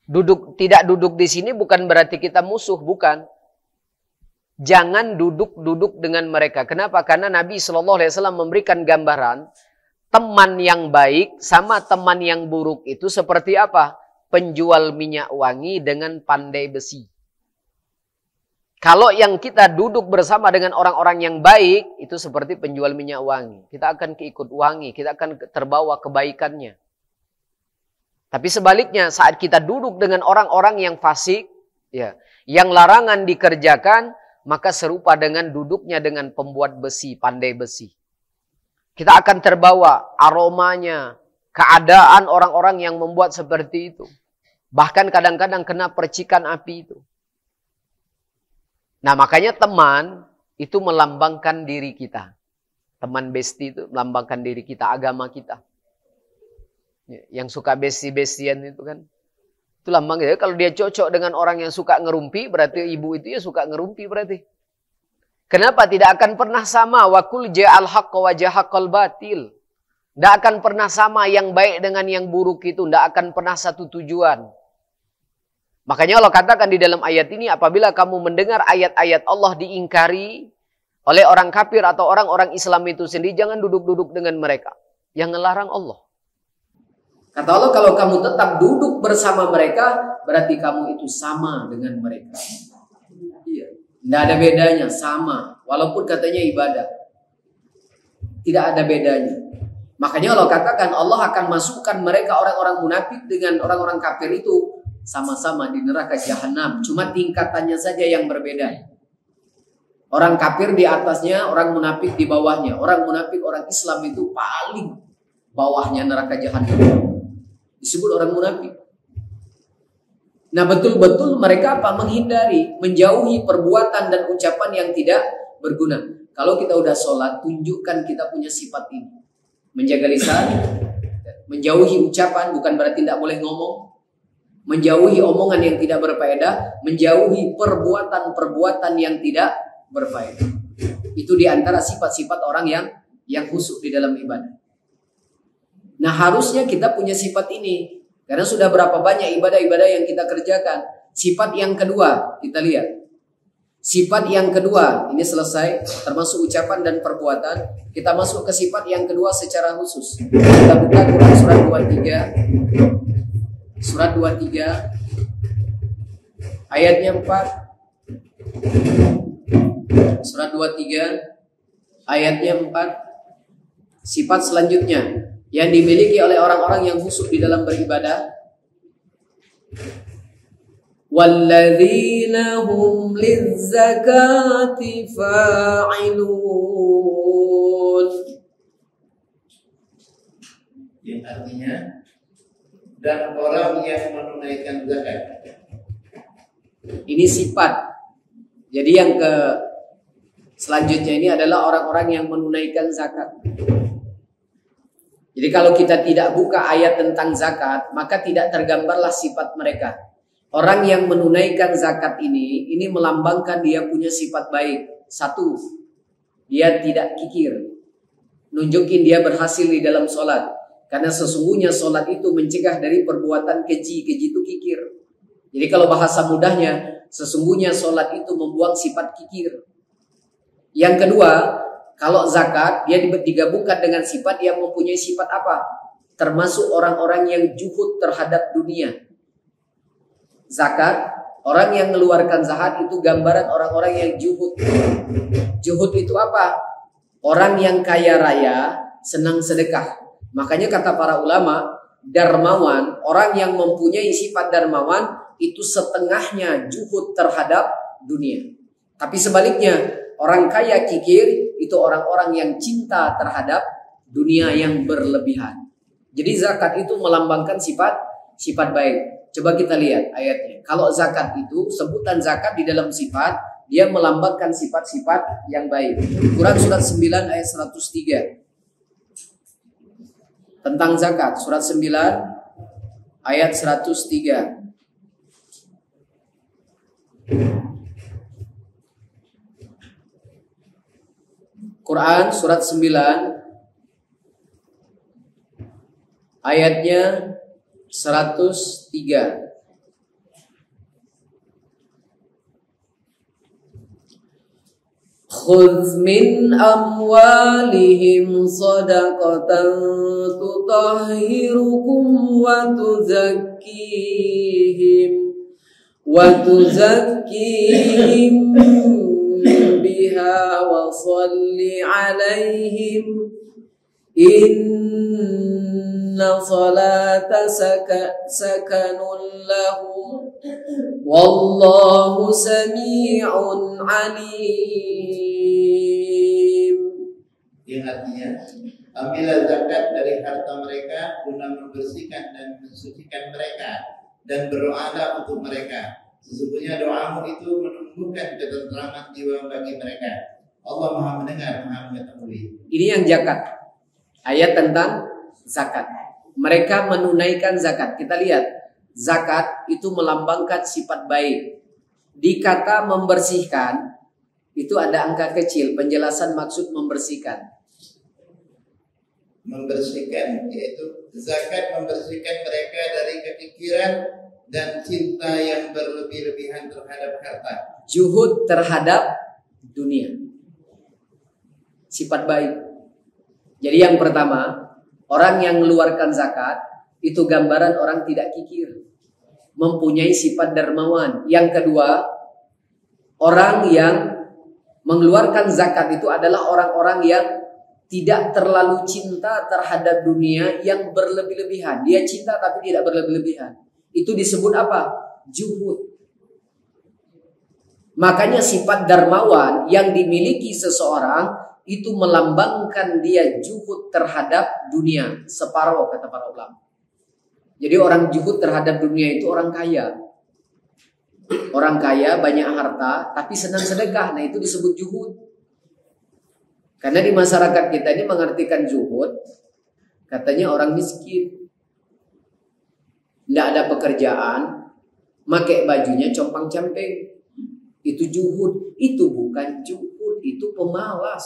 Tidak duduk di sini bukan berarti kita musuh, bukan. Jangan duduk-duduk dengan mereka. Kenapa? Karena Nabi SAW memberikan gambaran teman yang baik sama teman yang buruk itu seperti apa? Penjual minyak wangi dengan pandai besi. Kalau yang kita duduk bersama dengan orang-orang yang baik, itu seperti penjual minyak wangi. Kita akan keikut wangi, kita akan terbawa kebaikannya. Tapi sebaliknya, saat kita duduk dengan orang-orang yang fasik, ya, yang larangan dikerjakan, maka serupa dengan duduknya dengan pembuat besi, pandai besi. Kita akan terbawa aromanya, keadaan orang-orang yang membuat seperti itu. Bahkan kadang-kadang kena percikan api itu. Nah makanya teman itu melambangkan diri kita. Teman besti itu melambangkan diri kita, agama kita. Yang suka besti-bestian itu kan. Itu lambangnya. Kalau dia cocok dengan orang yang suka ngerumpi, berarti ibu itu ya suka ngerumpi berarti. Kenapa tidak akan pernah sama? Wa kul ja'al haqqa wa jahaqal batil. Tidak akan pernah sama yang baik dengan yang buruk itu. Tidak akan pernah satu tujuan. Makanya Allah katakan di dalam ayat ini, apabila kamu mendengar ayat-ayat Allah diingkari oleh orang kafir atau orang-orang Islam itu sendiri, jangan duduk-duduk dengan mereka. Yang ngelarang Allah. Kata Allah, kalau kamu tetap duduk bersama mereka, berarti kamu itu sama dengan mereka. Iya. Tidak ada bedanya, sama. Walaupun katanya ibadah. Tidak ada bedanya. Makanya Allah katakan, Allah akan masukkan mereka orang-orang munafik dengan orang-orang kafir itu sama-sama di neraka jahanam. Cuma tingkatannya saja yang berbeda. Orang kafir di atasnya, orang munafik di bawahnya. Orang munafik, orang Islam itu paling bawahnya neraka jahanam. Disebut orang munafik. Nah betul-betul mereka menghindari, menjauhi perbuatan dan ucapan yang tidak berguna. Kalau kita udah sholat, tunjukkan kita punya sifat ini. Menjaga lisan, menjauhi ucapan, bukan berarti tidak boleh ngomong. Menjauhi omongan yang tidak berfaedah, menjauhi perbuatan-perbuatan yang tidak berfaedah. Itu diantara sifat-sifat orang yang khusyuk di dalam ibadah. Nah harusnya kita punya sifat ini. Karena sudah berapa banyak ibadah-ibadah yang kita kerjakan. Sifat yang kedua, kita lihat. Sifat yang kedua, ini selesai, termasuk ucapan dan perbuatan. Kita masuk ke sifat yang kedua secara khusus. Kita buka Quran surat 23. Surat 23 ayatnya 4. Surat 23 ayatnya 4. Sifat selanjutnya yang dimiliki oleh orang-orang yang khusyuk di dalam beribadah. Walladzina hum lizzakati fa'ilun. Yang artinya dan orang yang menunaikan zakat. Ini sifat. Jadi yang selanjutnya ini adalah orang-orang yang menunaikan zakat. Jadi kalau kita tidak buka ayat tentang zakat, maka tidak tergambarlah sifat mereka. Orang yang menunaikan zakat ini melambangkan dia punya sifat baik. Satu, dia tidak kikir. Nunjukin dia berhasil di dalam sholat. Karena sesungguhnya sholat itu mencegah dari perbuatan keji. Keji itu kikir. Jadi kalau bahasa mudahnya, sesungguhnya sholat itu membuang sifat kikir. Yang kedua, kalau zakat dia digabungkan dengan sifat yang mempunyai sifat apa? Termasuk orang-orang yang juhud terhadap dunia. Zakat, orang yang mengeluarkan zakat itu gambaran orang-orang yang juhud. Juhud itu apa? Orang yang kaya raya, senang sedekah. Makanya kata para ulama, dermawan, orang yang mempunyai sifat dermawan itu setengahnya juhud terhadap dunia. Tapi sebaliknya, orang kaya kikir itu orang-orang yang cinta terhadap dunia yang berlebihan. Jadi zakat itu melambangkan sifat baik. Coba kita lihat ayatnya. Kalau zakat itu, sebutan zakat di dalam sifat, dia melambangkan sifat-sifat yang baik. Quran surat 9 ayat 103. Tentang zakat, surat 9 ayat 103. Quran surat 9 ayatnya 103. Khudz min amwalihim sadaqatan tutahhirukum wa tuzakkihim biha wa salli alaihim inna salata sakanun lahum wallahu sami'un alim. Yang artinya, ambillah zakat dari harta mereka guna membersihkan dan mensucikan mereka, dan berdoalah untuk mereka. Sesungguhnya doamu itu menumbuhkan ketenteraman jiwa bagi mereka. Allah Maha mendengar, Maha mengetahui. Ini yang zakat. Ayat tentang zakat. Mereka menunaikan zakat. Kita lihat, zakat itu melambangkan sifat baik. Di kata membersihkan, itu ada angka kecil. Penjelasan maksud membersihkan. Membersihkan, yaitu zakat membersihkan mereka dari kepikiran dan cinta yang berlebih-lebihan terhadap harta. Juhud terhadap dunia. Sifat baik. Jadi yang pertama, orang yang mengeluarkan zakat itu gambaran orang tidak kikir, mempunyai sifat dermawan. Yang kedua, orang yang mengeluarkan zakat itu adalah orang-orang yang tidak terlalu cinta terhadap dunia yang berlebih-lebihan. Dia cinta tapi tidak berlebih-lebihan. Itu disebut apa? Juhud. Makanya sifat dermawan yang dimiliki seseorang itu melambangkan dia juhud terhadap dunia. Separuh kata para ulama. Jadi orang juhud terhadap dunia itu orang kaya. Orang kaya banyak harta tapi senang sedekah. Nah itu disebut juhud. Karena di masyarakat kita ini mengartikan juhud, katanya orang miskin, tidak ada pekerjaan, pakai bajunya compang-camping. Itu juhud. Itu bukan juhud, itu pemalas.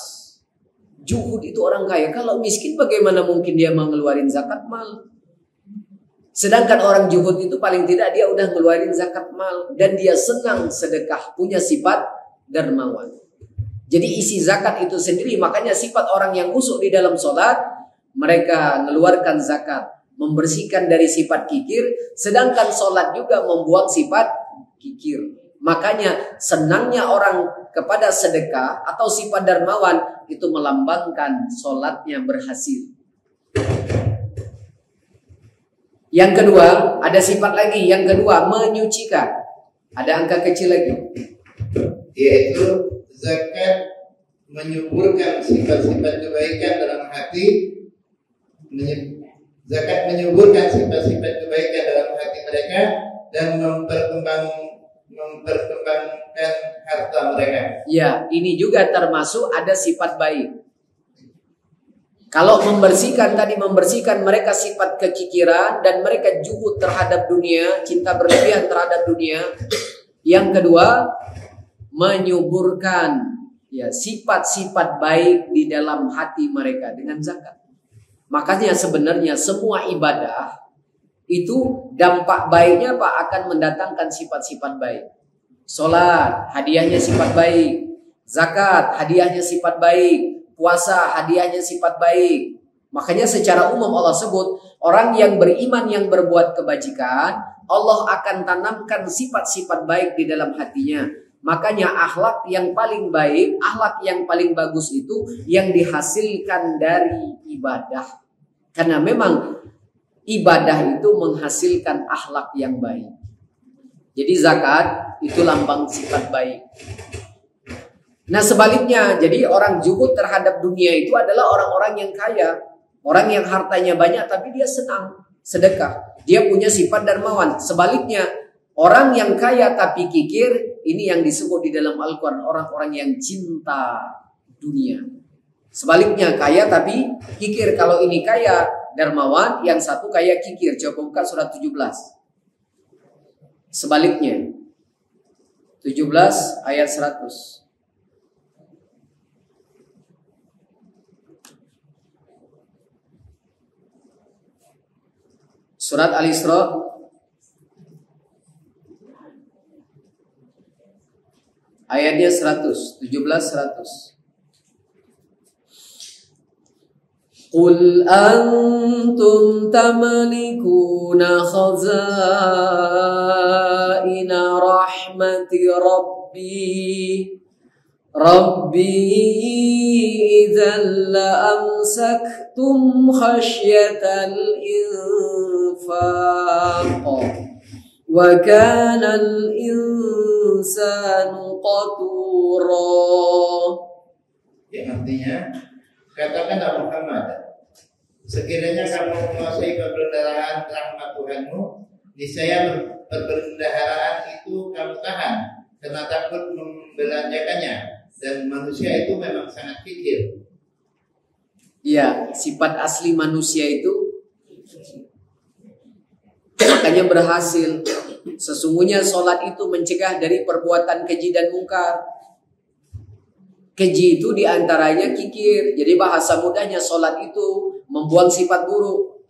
Juhud itu orang kaya. Kalau miskin bagaimana mungkin dia mengeluarin zakat mal? Sedangkan orang juhud itu paling tidak dia udah ngeluarin zakat mal. Dan dia senang sedekah, punya sifat dermawan. Jadi isi zakat itu sendiri, makanya sifat orang yang khusyuk di dalam sholat, mereka mengeluarkan zakat, membersihkan dari sifat kikir, sedangkan sholat juga membuang sifat kikir. Makanya senangnya orang kepada sedekah atau sifat dermawan itu melambangkan sholatnya berhasil. Yang kedua, ada sifat lagi. Yang kedua, menyucikan. Ada angka kecil lagi, yaitu zakat menyuburkan sifat-sifat kebaikan dalam hati. Zakat menyuburkan sifat-sifat kebaikan dalam hati mereka dan memperkembangkan harta mereka. Ya, ini juga termasuk ada sifat baik. Kalau membersihkan tadi, membersihkan mereka sifat kekikiran dan mereka juhud terhadap dunia, cinta berlebihan terhadap dunia. Yang kedua, menyuburkan ya sifat-sifat baik di dalam hati mereka dengan zakat. Makanya sebenarnya semua ibadah itu dampak baiknya Pak akan mendatangkan sifat-sifat baik. Salat, hadiahnya sifat baik. Zakat hadiahnya sifat baik, puasa hadiahnya sifat baik. Makanya secara umum Allah sebut orang yang beriman yang berbuat kebajikan, Allah akan tanamkan sifat-sifat baik di dalam hatinya. Makanya akhlak yang paling baik, akhlak yang paling bagus itu yang dihasilkan dari ibadah. Karena memang ibadah itu menghasilkan akhlak yang baik. Jadi zakat itu lambang sifat baik. Nah sebaliknya, jadi orang zuhud terhadap dunia itu adalah orang-orang yang kaya. Orang yang hartanya banyak tapi dia senang sedekah. Dia punya sifat dermawan. Sebaliknya, orang yang kaya tapi kikir, ini yang disebut di dalam Al-Quran orang-orang yang cinta dunia. Sebaliknya, kaya tapi kikir. Kalau ini kaya dermawan, yang satu kaya kikir. Coba buka surat 17. Sebaliknya, 17 ayat 100. Surat Al-Isra ayatnya 100, 17-100. Qul antum tamlikuna khazaina rahmati Rabbi idzal la amsaktum khasyatal infaq wa kana al insanu qatura. Ya, artinya katakanlah Muhammad, sekiranya kamu menguasai perbendaharaan rahmat Tuhanmu, niscaya perbendaharaan itu kamu tahan karena takut membelanjakannya, dan manusia itu memang sangat kikir. Iya, sifat asli manusia itu makanya berhasil. Sesungguhnya sholat itu mencegah dari perbuatan keji dan mungkar. Keji itu diantaranya kikir. Jadi bahasa mudahnya sholat itu membuang sifat buruk.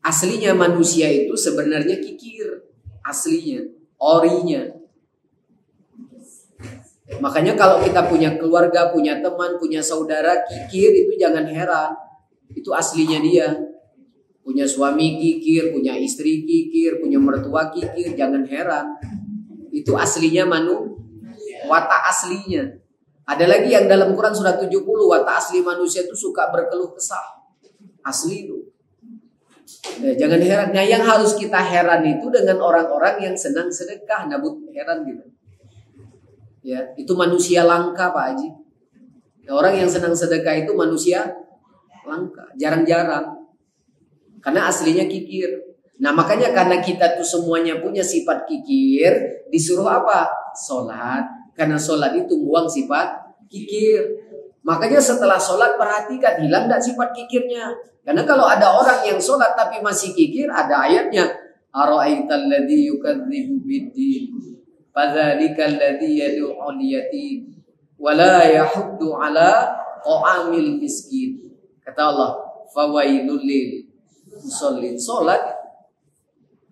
Aslinya manusia itu sebenarnya kikir. Aslinya, orinya. Makanya kalau kita punya keluarga, punya teman, punya saudara kikir, itu jangan heran. Itu aslinya dia. Punya suami kikir, punya istri kikir, punya mertua kikir, jangan heran. Itu aslinya watak aslinya. Ada lagi yang dalam Quran surat 70, watak asli manusia itu suka berkeluh kesah. Asli itu. Jangan heran. Nah, yang harus kita heran itu dengan orang-orang yang senang sedekah. Nabut heran gitu. Ya, itu manusia langka Pak Haji. Orang yang senang sedekah itu manusia langka, jarang-jarang. Karena aslinya kikir. Nah, makanya karena kita tuh semuanya punya sifat kikir, disuruh apa? Sholat. Karena sholat itu buang sifat kikir. Makanya setelah sholat perhatikan hilang tidak sifat kikirnya. Karena kalau ada orang yang sholat tapi masih kikir, ada ayatnya. Ara'aital ladzi yukadzibu biddin. Fadzalikal ladzi yad'ul yatim wa la yahuddu ala ta'amil miskin. Kata Allah, fawailul lil musallin. Sholat.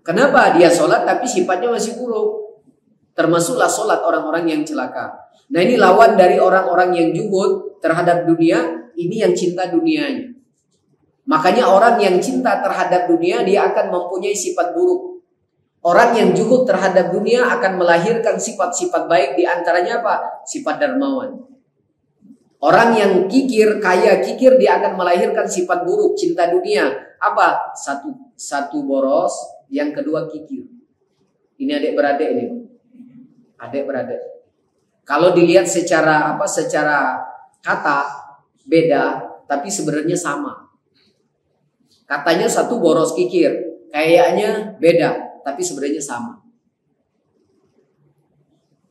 Kenapa dia sholat tapi sifatnya masih buruk? Termasuklah sholat orang-orang yang celaka. Nah, ini lawan dari orang-orang yang juhud terhadap dunia. Ini yang cinta dunianya. Makanya orang yang cinta terhadap dunia, dia akan mempunyai sifat buruk. Orang yang juhud terhadap dunia akan melahirkan sifat-sifat baik. Di antaranya apa? Sifat dermawan. Orang yang kikir, kaya kikir, dia akan melahirkan sifat buruk, cinta dunia. Apa? Satu boros, yang kedua kikir. Ini adik-beradik ini. Adik-beradik. Kalau dilihat secara kata beda, tapi sebenarnya sama. Katanya satu boros kikir, kayaknya beda, tapi sebenarnya sama.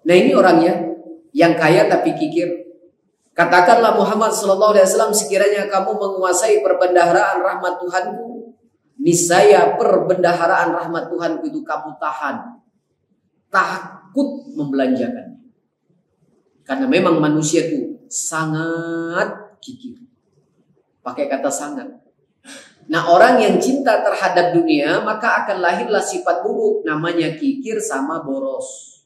Nah, ini orangnya yang kaya tapi kikir. Katakanlah Muhammad SAW, sekiranya kamu menguasai perbendaharaan rahmat Tuhanku, niscaya perbendaharaan rahmat Tuhanku itu kamu tahan. Takut membelanjakan. Karena memang manusia itu sangat kikir. Pakai kata sangat. Nah, orang yang cinta terhadap dunia, maka akan lahirlah sifat buruk. Namanya kikir sama boros.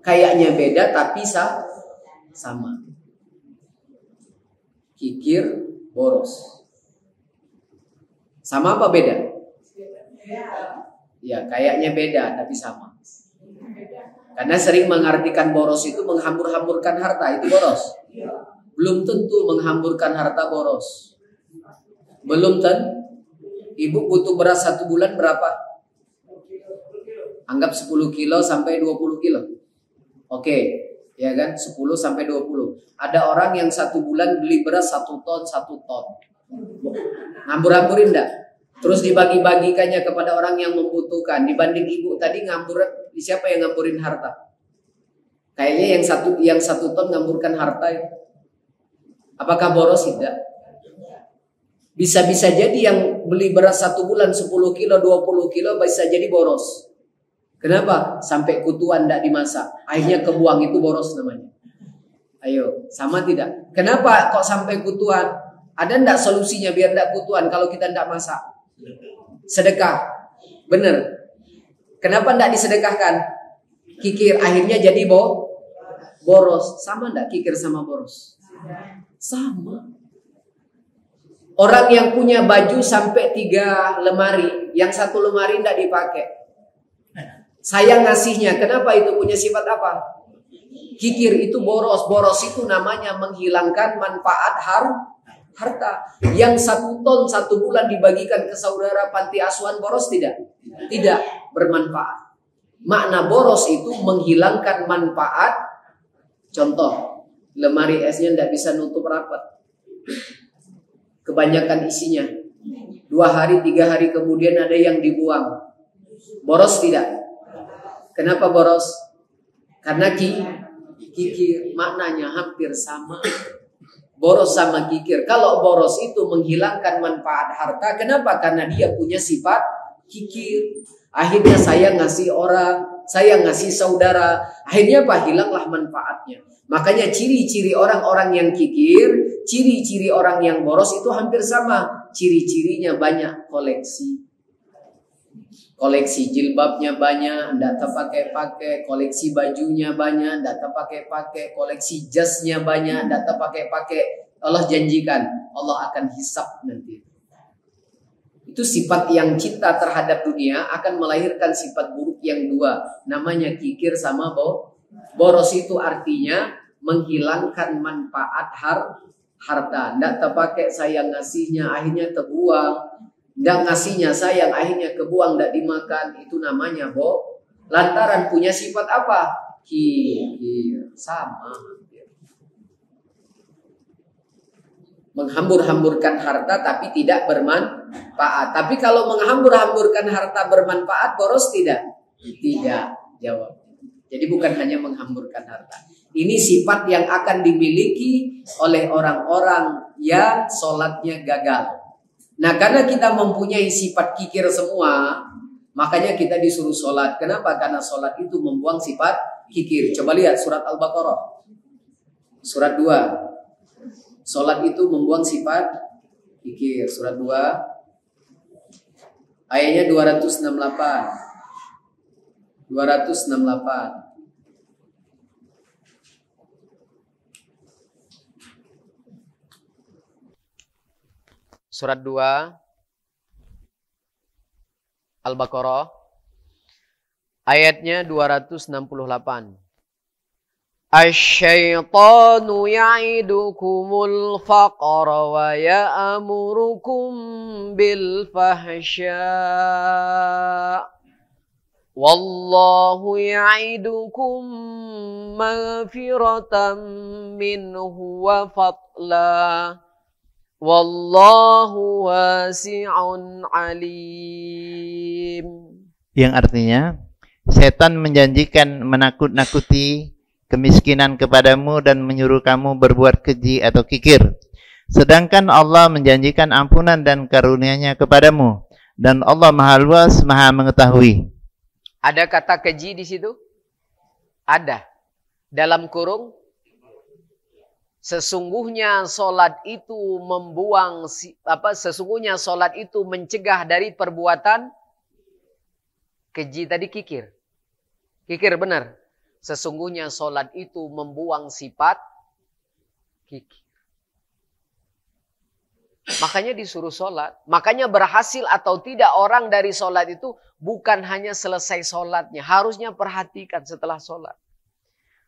Kayaknya beda tapi Sama. Kikir, boros. Sama apa beda? Ya, kayaknya beda, tapi sama. Karena sering mengartikan boros itu menghambur-hamburkan harta, itu boros. Belum tentu menghamburkan harta boros. Belum tentu. Ibu butuh beras 1 bulan berapa? Anggap 10 kilo sampai 20 kilo. Oke, ya kan? 10 sampai 20. Ada orang yang 1 bulan beli beras 1 ton, 1 ton. Ngambur-hamburin enggak? Terus dibagi-bagikannya kepada orang yang membutuhkan. Dibanding ibu tadi ngambur, siapa yang ngamburin harta? Kayaknya yang satu ton ngamburkan harta itu. Apakah boros? Tidak. Bisa-bisa jadi yang beli beras 1 bulan 10 kilo, 20 kilo bisa jadi boros. Kenapa? Sampai kutuan tidak dimasak. Akhirnya kebuang, itu boros namanya. Ayo, sama tidak? Kenapa kok sampai kutuan? Ada enggak solusinya biar enggak kutuan kalau kita enggak masak? Sedekah. Benar. Kenapa enggak disedekahkan? Kikir, akhirnya jadi boros. Sama enggak kikir sama boros? Sama. Orang yang punya baju sampai 3 lemari, yang 1 lemari enggak dipakai. Saya ngasihnya, kenapa itu punya sifat apa? Kikir, itu boros. Boros itu namanya menghilangkan manfaat harta. Yang 1 ton 1 bulan dibagikan ke saudara panti asuhan, boros tidak? Tidak bermanfaat. Makna boros itu menghilangkan manfaat. Contoh, lemari esnya tidak bisa nutup rapat. Kebanyakan isinya. 2 hari, 3 hari kemudian ada yang dibuang. Boros tidak? Kenapa boros? Karena kikir, maknanya hampir sama. Boros sama kikir. Kalau boros itu menghilangkan manfaat harta, kenapa? Karena dia punya sifat kikir. Akhirnya saya ngasih orang, saya ngasih saudara, akhirnya apa? Hilanglah manfaatnya. Makanya ciri-ciri orang-orang yang kikir, ciri-ciri orang yang boros itu hampir sama. Ciri-cirinya banyak koleksi. Koleksi jilbabnya banyak, tidak terpakai-pakai. Koleksi bajunya banyak, tidak terpakai-pakai. Koleksi jasnya banyak, tidak terpakai-pakai. Allah janjikan, Allah akan hisab nanti. Itu sifat yang cinta terhadap dunia akan melahirkan sifat buruk yang 2. Namanya kikir sama boros. Itu artinya menghilangkan manfaat harta. Tidak terpakai, saya ngasihnya akhirnya terbuang. Tidak ngasihnya sayang, akhirnya kebuang, tidak dimakan. Itu namanya lantaran punya sifat apa? Kikir. Sama. Menghambur-hamburkan harta tapi tidak bermanfaat. Tapi kalau menghambur-hamburkan harta bermanfaat, boros tidak? Tidak. Jawab. Jadi bukan hanya menghamburkan harta. Ini sifat yang akan dimiliki oleh orang-orang yang sholatnya gagal. Nah, karena kita mempunyai sifat kikir semua, makanya kita disuruh sholat. Kenapa? Karena sholat itu membuang sifat kikir. Coba lihat surat Al-Baqarah. Surat 2. Sholat itu membuang sifat kikir. Surat 2. Ayatnya 268. 268. Surat 2 Al-Baqarah ayatnya 268. Asy-syaitanu ya'idukumul faqra wa ya'murukum bil fahsya. Wallahu ya'idukum maghfiratan minhu wa fadla. Wallahu wasi'un alim. Yang artinya setan menjanjikan menakut-nakuti kemiskinan kepadamu dan menyuruh kamu berbuat keji atau kikir. Sedangkan Allah menjanjikan ampunan dan karunia-Nya kepadamu, dan Allah Maha Luas, Maha Mengetahui. Ada kata keji di situ? Ada. Dalam kurung sesungguhnya solat itu membuang sesungguhnya solat itu mencegah dari perbuatan keji tadi kikir. Kikir benar. Sesungguhnya solat itu membuang sifat Kikir. Makanya disuruh sholat. Makanya berhasil atau tidak orang dari sholat itu bukan hanya selesai sholatnya. Harusnya perhatikan setelah sholat.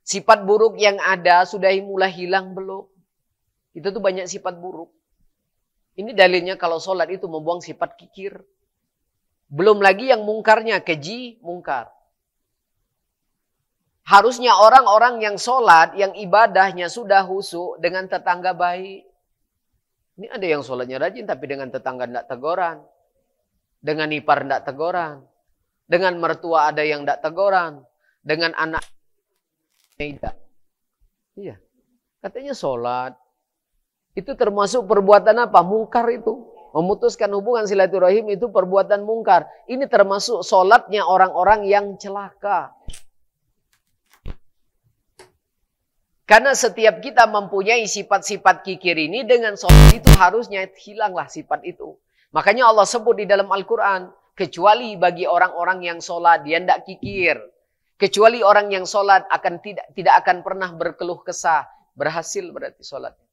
Sifat buruk yang ada sudah mulai hilang belum? Itu tuh banyak sifat buruk. Ini dalilnya kalau sholat itu membuang sifat kikir. Belum lagi yang mungkarnya, keji, mungkar. Harusnya orang-orang yang sholat, yang ibadahnya sudah khusyuk dengan tetangga baik. Ini ada yang sholatnya rajin tapi dengan tetangga tidak teguran. Dengan ipar tidak teguran. Dengan mertua ada yang tidak teguran. Dengan anak tidak. Iya. Katanya sholat. Itu termasuk perbuatan apa? Mungkar itu. Memutuskan hubungan silaturahim itu perbuatan mungkar. Ini termasuk sholatnya orang-orang yang celaka. Karena setiap kita mempunyai sifat-sifat kikir ini, dengan sholat itu harusnya hilanglah sifat itu. Makanya Allah sebut di dalam Al-Quran, kecuali bagi orang-orang yang sholat, dia tidak kikir. Kecuali orang yang sholat tidak akan pernah berkeluh kesah. Berhasil berarti sholatnya.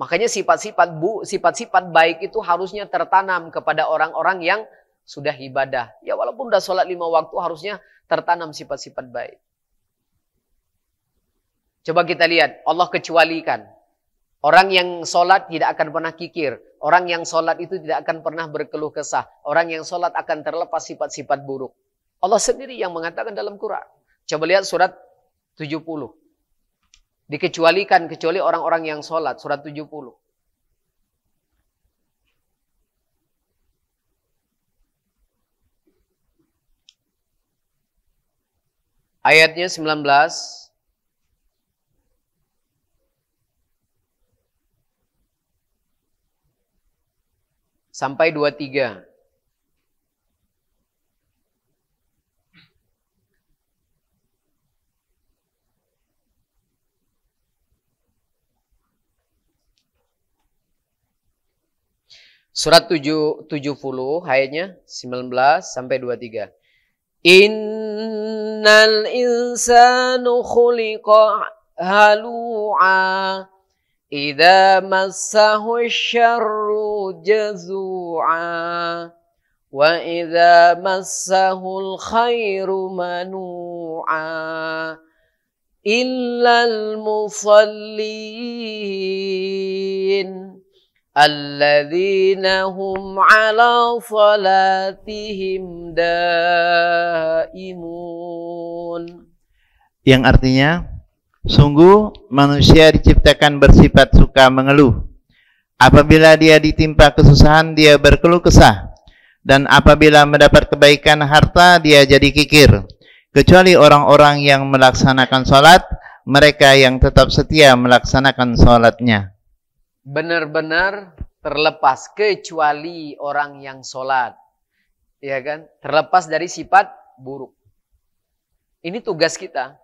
Makanya sifat-sifat baik itu harusnya tertanam kepada orang-orang yang sudah ibadah. Ya walaupun sudah sholat 5 waktu harusnya tertanam sifat-sifat baik. Coba kita lihat, Allah kecualikan. Orang yang sholat tidak akan pernah kikir. Orang yang sholat itu tidak akan pernah berkeluh kesah. Orang yang sholat akan terlepas sifat-sifat buruk. Allah sendiri yang mengatakan dalam Quran. Coba lihat surat 70. Dikecualikan kecuali orang-orang yang sholat. Surat 70. Ayatnya 19. Sampai 23. Surat 70 ayatnya 19 sampai 23. Innal insanu khuliqa halu'a idza massahu syarru jazu'a wa idza massahul khairu manu'a illal musallin alladzina hum ala salatihim daimun. Yang artinya, sungguh manusia diciptakan bersifat suka mengeluh. Apabila dia ditimpa kesusahan, dia berkeluh kesah. Dan apabila mendapat kebaikan harta, dia jadi kikir. Kecuali orang-orang yang melaksanakan sholat, mereka yang tetap setia melaksanakan sholatnya. Benar-benar terlepas, kecuali orang yang sholat. Ya kan? Terlepas dari sifat buruk. Ini tugas kita.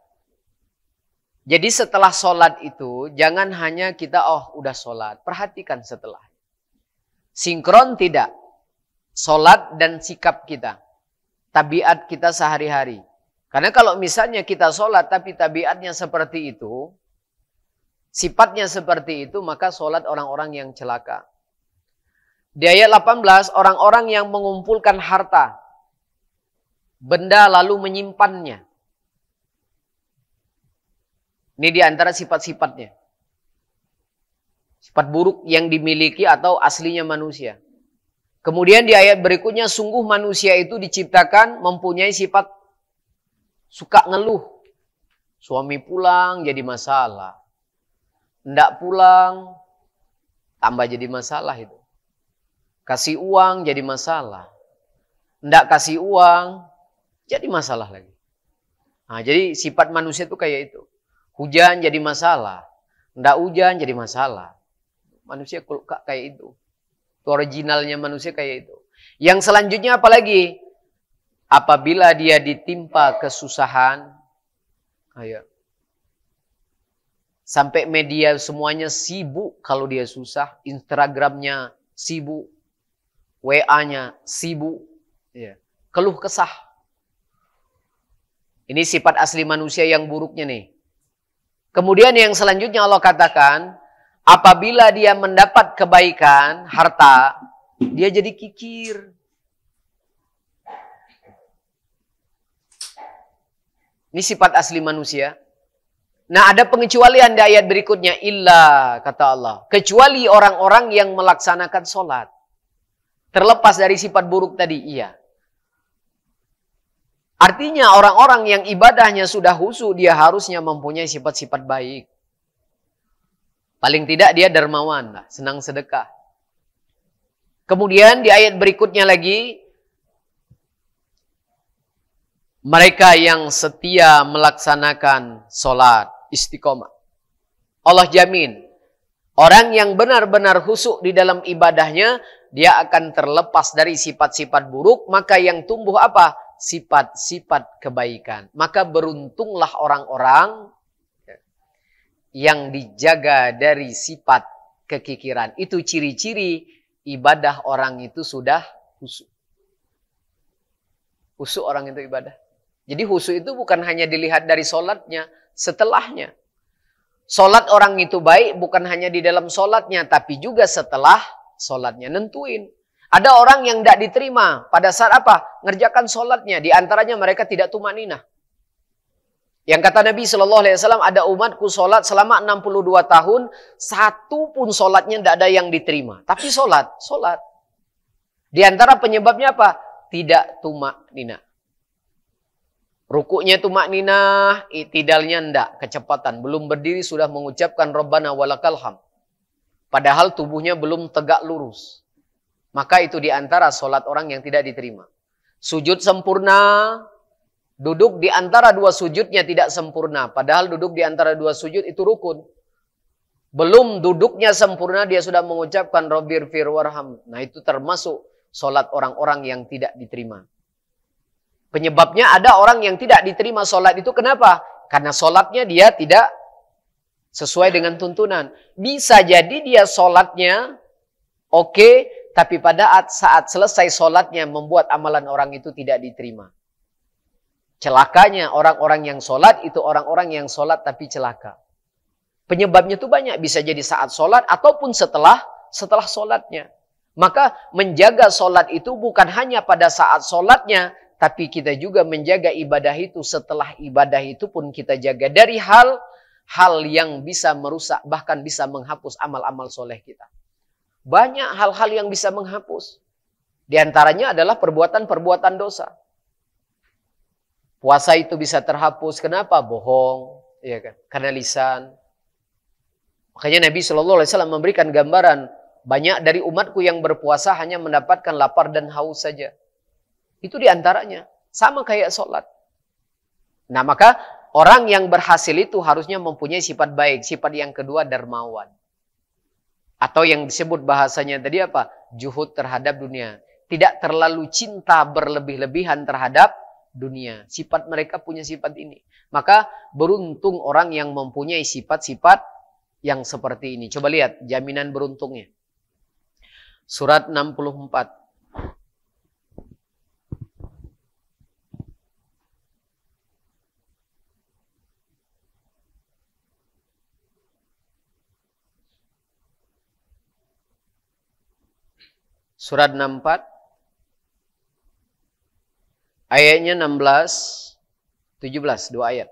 Jadi setelah sholat itu, jangan hanya kita, udah sholat. Perhatikan setelah. Sinkron tidak. Sholat dan sikap kita. Tabiat kita sehari-hari. Karena kalau misalnya kita sholat, tapi tabiatnya seperti itu, sifatnya seperti itu, maka sholat orang-orang yang celaka. Di ayat 18, orang-orang yang mengumpulkan harta. Benda lalu menyimpannya. Ini di antara sifat-sifatnya. Sifat buruk yang dimiliki atau aslinya manusia. Kemudian di ayat berikutnya, sungguh manusia itu diciptakan mempunyai sifat suka ngeluh. Suami pulang jadi masalah. Ndak pulang, tambah jadi masalah itu. Kasih uang jadi masalah. Ndak kasih uang, jadi masalah lagi. Nah, jadi sifat manusia itu kayak itu. Hujan jadi masalah. Ndak hujan jadi masalah. Manusia kayak itu. Itu originalnya manusia kayak itu. Yang selanjutnya apalagi? Apabila dia ditimpa kesusahan. Ayo. Sampai media semuanya sibuk kalau dia susah. Instagramnya sibuk. WA-nya sibuk. Ya. Keluh kesah. Ini sifat asli manusia yang buruknya nih. Kemudian yang selanjutnya Allah katakan, apabila dia mendapat kebaikan, harta, dia jadi kikir. Ini sifat asli manusia. Nah, ada pengecualian di ayat berikutnya. Illa, kata Allah. Kecuali orang-orang yang melaksanakan sholat. Terlepas dari sifat buruk tadi, iya. Artinya orang-orang yang ibadahnya sudah khusyuk, dia harusnya mempunyai sifat-sifat baik. Paling tidak dia dermawan, senang sedekah. Kemudian di ayat berikutnya lagi, mereka yang setia melaksanakan sholat istiqomah. Allah jamin, orang yang benar-benar khusyuk di dalam ibadahnya, dia akan terlepas dari sifat-sifat buruk, maka yang tumbuh apa? Sifat-sifat kebaikan. Maka beruntunglah orang-orang yang dijaga dari sifat kekikiran. Itu ciri-ciri ibadah orang itu sudah khusyuk. Khusyuk orang itu ibadah. Jadi khusyuk itu bukan hanya dilihat dari sholatnya, setelahnya. Sholat orang itu baik bukan hanya di dalam sholatnya, tapi juga setelah sholatnya. Nentuin. Ada orang yang tidak diterima pada saat apa? Ngerjakan sholatnya. Di antaranya mereka tidak tumaninah. Yang kata Nabi SAW, ada umatku sholat selama 62 tahun, satu pun sholatnya tidak ada yang diterima. Tapi sholat. Di antara penyebabnya apa? Tidak tumaninah. Rukuknya tumaninah, itidalnya tidak, kecepatan. Belum berdiri sudah mengucapkan Rabbana walakal hamd. Padahal tubuhnya belum tegak lurus. Maka itu diantara sholat orang yang tidak diterima. Sujud sempurna, duduk di antara dua sujudnya tidak sempurna. Padahal duduk di antara dua sujud itu rukun. Belum duduknya sempurna, dia sudah mengucapkan Rabbirfir warham. Nah, itu termasuk sholat orang-orang yang tidak diterima. Penyebabnya ada orang yang tidak diterima sholat itu kenapa? Karena sholatnya dia tidak sesuai dengan tuntunan. Bisa jadi dia sholatnya oke, tapi pada saat selesai sholatnya membuat amalan orang itu tidak diterima. Celakanya orang-orang yang sholat itu orang-orang yang sholat tapi celaka. Penyebabnya itu banyak. Bisa jadi saat sholat ataupun setelah sholatnya. Maka menjaga sholat itu bukan hanya pada saat sholatnya, tapi kita juga menjaga ibadah itu setelah ibadah itu pun kita jaga dari hal yang bisa merusak, bahkan bisa menghapus amal-amal soleh kita. Banyak hal-hal yang bisa menghapus. Di antaranya adalah perbuatan-perbuatan dosa. Puasa itu bisa terhapus. Kenapa? Bohong, ya kan? Karena lisan. Makanya Nabi SAW memberikan gambaran, banyak dari umatku yang berpuasa hanya mendapatkan lapar dan haus saja. Itu di antaranya. Sama kayak sholat. Nah, maka orang yang berhasil itu harusnya mempunyai sifat baik. Sifat yang kedua, dermawan. Atau yang disebut bahasanya tadi apa? Juhud terhadap dunia. Tidak terlalu cinta berlebih-lebihan terhadap dunia. Sifat mereka punya sifat ini. Maka beruntung orang yang mempunyai sifat-sifat yang seperti ini. Coba lihat jaminan beruntungnya. Surat 64. Surat 64. Ayatnya 16, 17, 2 ayat.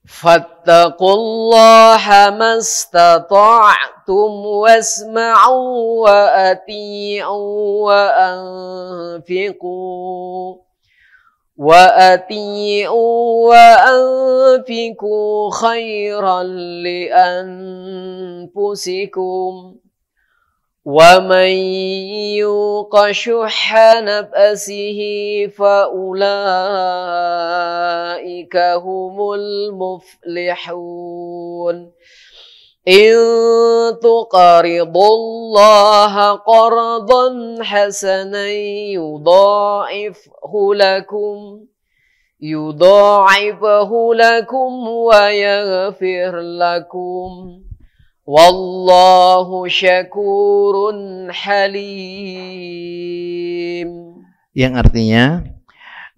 Fattaqullaha mastata'tum wasma'u wa ati'u wa anfiqu. وَأَطِيعُوا وَأَنْفِقُوا خَيْرًا لِأَنْفُسِكُمْ وَمَنْ يُوقَ شُحَّ نَفْسِهِ فَأُولَئِكَ هُمُ الْمُفْلِحُونَ إِن تُقْرِضُوا اللَّهَ قَرْضًا حَسَنًا يُضَاعِفْهُ لَكُمْ وَيَغْفِرْ لَكُمْ وَاللَّهُ شَكُورٌ حَلِيمٌ. Yang artinya,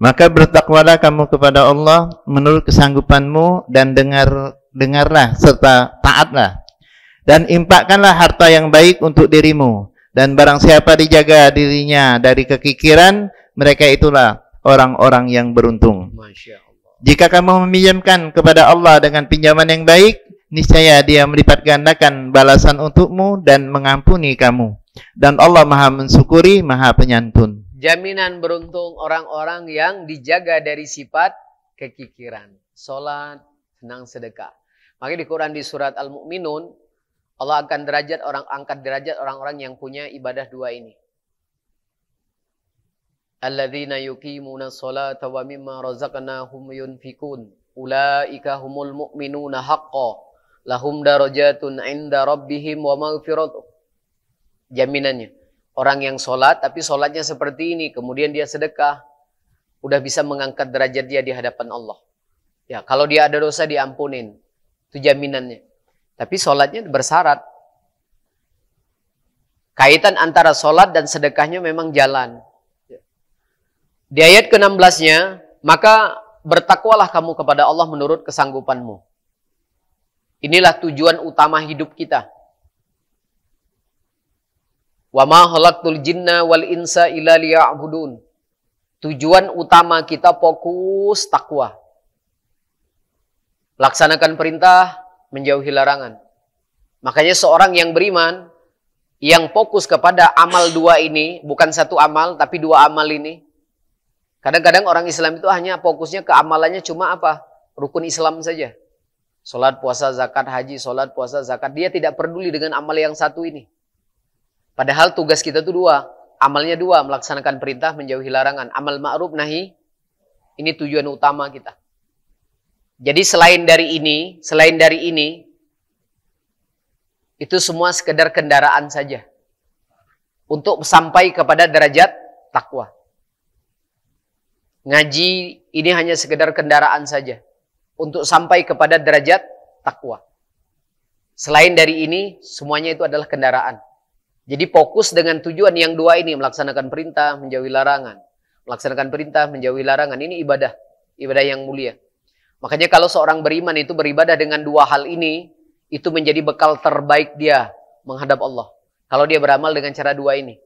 Maka bertakwalah kamu kepada Allah menurut kesanggupanmu dan dengarlah serta taatlah. Dan infakkanlah harta yang baik untuk dirimu. Dan barang siapa dijaga dirinya dari kekikiran, mereka itulah orang-orang yang beruntung. Masya Allah. Jika kamu meminjamkan kepada Allah dengan pinjaman yang baik, niscaya Dia melipat gandakan balasan untukmu dan mengampuni kamu. Dan Allah Maha mensyukuri, Maha penyantun. Jaminan beruntung orang-orang yang dijaga dari sifat kekikiran. Salat, senang sedekah. Makanya di Quran di surat Al-Mu'minun, Allah akan angkat derajat orang-orang yang punya ibadah dua ini. Alladzina yuqimuna sholata wa mimma razaqnahum yunfikun. Ulaika humul mu'minuna haqqan. Lahum darajatun 'inda rabbihim wa maghfiratuh. Jaminannya, orang yang sholat tapi sholatnya seperti ini, kemudian dia sedekah, udah bisa mengangkat derajat dia di hadapan Allah. Ya, kalau dia ada dosa diampunin. Itu jaminannya. Tapi sholatnya bersyarat. Kaitan antara sholat dan sedekahnya memang jalan. Di ayat ke-16-nya, maka bertakwalah kamu kepada Allah menurut kesanggupanmu. Inilah tujuan utama hidup kita. Wa ma khalaqtul jinna wal insa illa liya'budun. Tujuan utama kita fokus takwa. Laksanakan perintah, menjauhi larangan. Makanya seorang yang beriman, yang fokus kepada amal dua ini, bukan satu amal, tapi dua amal ini. Kadang-kadang orang Islam itu hanya fokusnya ke amalannya cuma apa? Rukun Islam saja. Salat, puasa, zakat, haji, salat, puasa, zakat. Dia tidak peduli dengan amal yang satu ini. Padahal tugas kita itu dua. Amalnya dua, melaksanakan perintah, menjauhi larangan. Amal ma'ruf, nahi. Ini tujuan utama kita. Jadi selain dari ini, itu semua sekedar kendaraan saja. Untuk sampai kepada derajat takwa. Ngaji ini hanya sekedar kendaraan saja. Untuk sampai kepada derajat takwa. Selain dari ini, semuanya itu adalah kendaraan. Jadi fokus dengan tujuan yang dua ini, melaksanakan perintah, menjauhi larangan. Melaksanakan perintah, menjauhi larangan. Ini ibadah. Ibadah yang mulia. Makanya kalau seorang beriman itu beribadah dengan dua hal ini, itu menjadi bekal terbaik dia menghadap Allah. Kalau dia beramal dengan cara dua ini.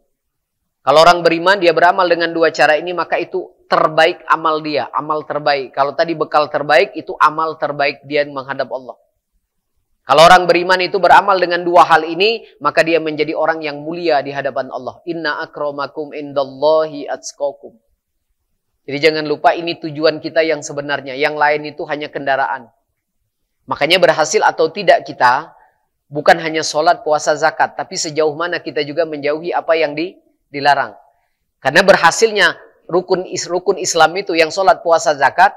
Kalau orang beriman, dia beramal dengan dua cara ini, maka itu terbaik amal dia. Amal terbaik. Kalau tadi bekal terbaik, itu amal terbaik dia menghadap Allah. Kalau orang beriman itu beramal dengan dua hal ini, maka dia menjadi orang yang mulia di hadapan Allah. Inna akramakum indallahi atqakum. Jadi jangan lupa ini tujuan kita yang sebenarnya. Yang lain itu hanya kendaraan. Makanya berhasil atau tidak kita, bukan hanya sholat, puasa, zakat. Tapi sejauh mana kita juga menjauhi apa yang dilarang. Karena berhasilnya rukun Islam itu yang sholat, puasa, zakat,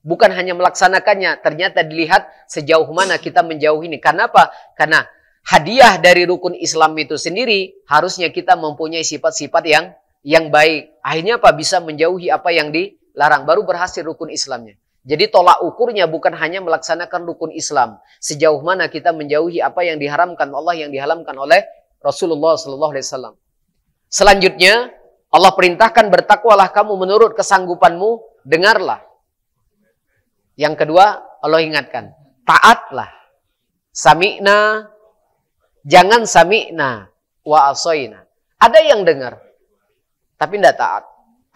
bukan hanya melaksanakannya. Ternyata dilihat sejauh mana kita menjauhi ini. Karena apa? Karena hadiah dari rukun Islam itu sendiri, harusnya kita mempunyai sifat-sifat yang baik. Akhirnya apa? Bisa menjauhi apa yang dilarang. Baru berhasil rukun Islamnya. Jadi tolak ukurnya bukan hanya melaksanakan rukun Islam. Sejauh mana kita menjauhi apa yang diharamkan Allah, yang diharamkan oleh Rasulullah SAW. Selanjutnya, Allah perintahkan bertakwalah kamu menurut kesanggupanmu, dengarlah. Yang kedua, Allah ingatkan, taatlah. Sami'na, jangan sami'na wa asoina. Ada yang dengar, tapi tidak taat.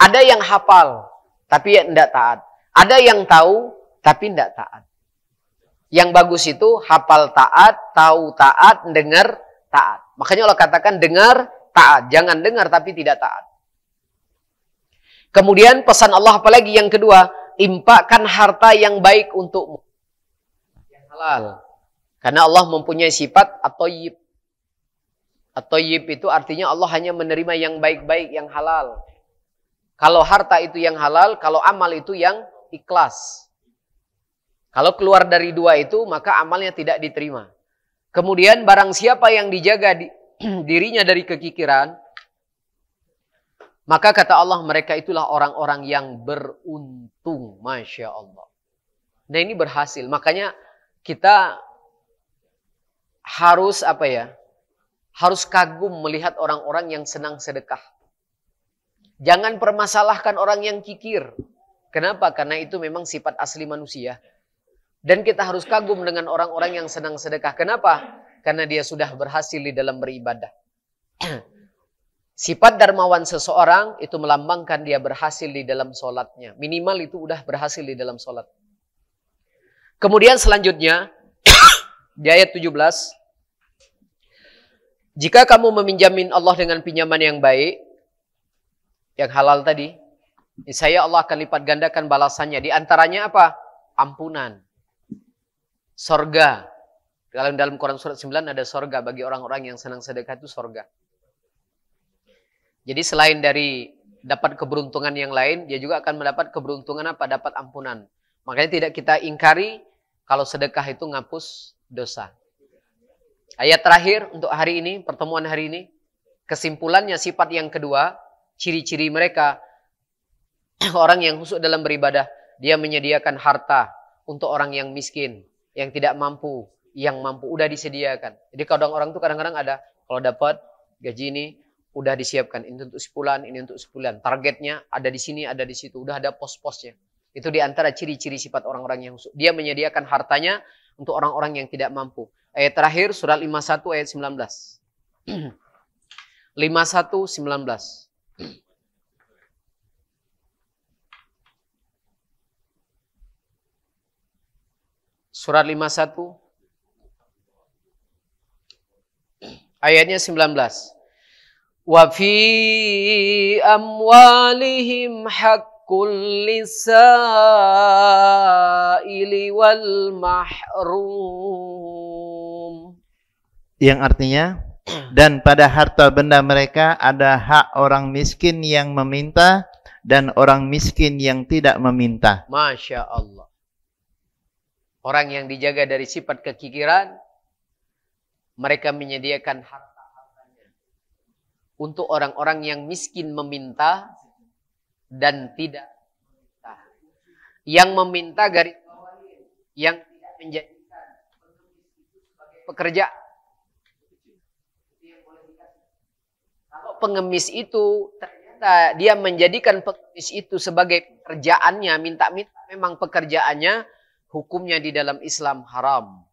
Ada yang hafal, tapi tidak taat. Ada yang tahu, tapi tidak taat. Yang bagus itu hafal taat, tahu taat, dengar taat. Makanya Allah katakan dengar taat. Jangan dengar tapi tidak taat. Kemudian pesan Allah apalagi yang kedua, infakkan harta yang baik untukmu. Yang halal. Karena Allah mempunyai sifat at-thayyib. At-thayyib itu artinya Allah hanya menerima yang baik-baik, yang halal. Kalau harta itu yang halal, kalau amal itu yang ikhlas. Kalau keluar dari dua itu, maka amalnya tidak diterima. Kemudian barang siapa yang dijaga dirinya dari kekikiran, maka kata Allah, mereka itulah orang-orang yang beruntung. Masya Allah. Nah ini berhasil. Makanya kita harus harus kagum melihat orang-orang yang senang sedekah. Jangan permasalahkan orang yang kikir. Kenapa? Karena itu memang sifat asli manusia. Dan kita harus kagum dengan orang-orang yang senang sedekah. Kenapa? Karena dia sudah berhasil di dalam beribadah. Sifat dermawan seseorang itu melambangkan dia berhasil di dalam sholatnya. Minimal itu udah berhasil di dalam sholat. Kemudian selanjutnya, di ayat 17. Jika kamu meminjamin Allah dengan pinjaman yang baik, yang halal tadi, niscaya Allah akan lipat gandakan balasannya. Di antaranya apa? Ampunan. Sorga. Dalam Quran surat 9 ada sorga. Bagi orang-orang yang senang sedekah itu sorga. Jadi selain dari dapat keberuntungan yang lain, dia juga akan mendapat keberuntungan apa? Dapat ampunan. Makanya tidak kita ingkari kalau sedekah itu ngapus dosa. Ayat terakhir untuk hari ini, pertemuan hari ini. Kesimpulannya sifat yang kedua, ciri-ciri mereka. Orang yang khusyuk dalam beribadah, dia menyediakan harta untuk orang yang miskin, yang tidak mampu, yang mampu udah disediakan. Jadi orang tuh kadang-kadang ada, kalau dapat gaji ini, udah disiapkan. Ini untuk sebulan, ini untuk sebulan. Targetnya ada di sini, ada di situ. Udah ada pos-posnya. Itu di antara ciri-ciri sifat orang-orang yang khusyuk. Dia menyediakan hartanya untuk orang-orang yang tidak mampu. Ayat terakhir, surat 51 ayat 19. 51, 19. Surat 51. Ayatnya 19. Wa fi amwalihim haqqul lisaili wal mahrum. Yang artinya, dan pada harta benda mereka ada hak orang miskin yang meminta dan orang miskin yang tidak meminta. Masya Allah. Orang yang dijaga dari sifat kekikiran, mereka menyediakan harta-hartanya untuk orang-orang yang miskin meminta dan tidak meminta. Yang meminta garis bawahi, yang tidak menjadikan pekerja. Kalau pengemis itu ternyata dia menjadikan pengemis itu sebagai pekerjaannya, minta-minta memang pekerjaannya, hukumnya di dalam Islam haram.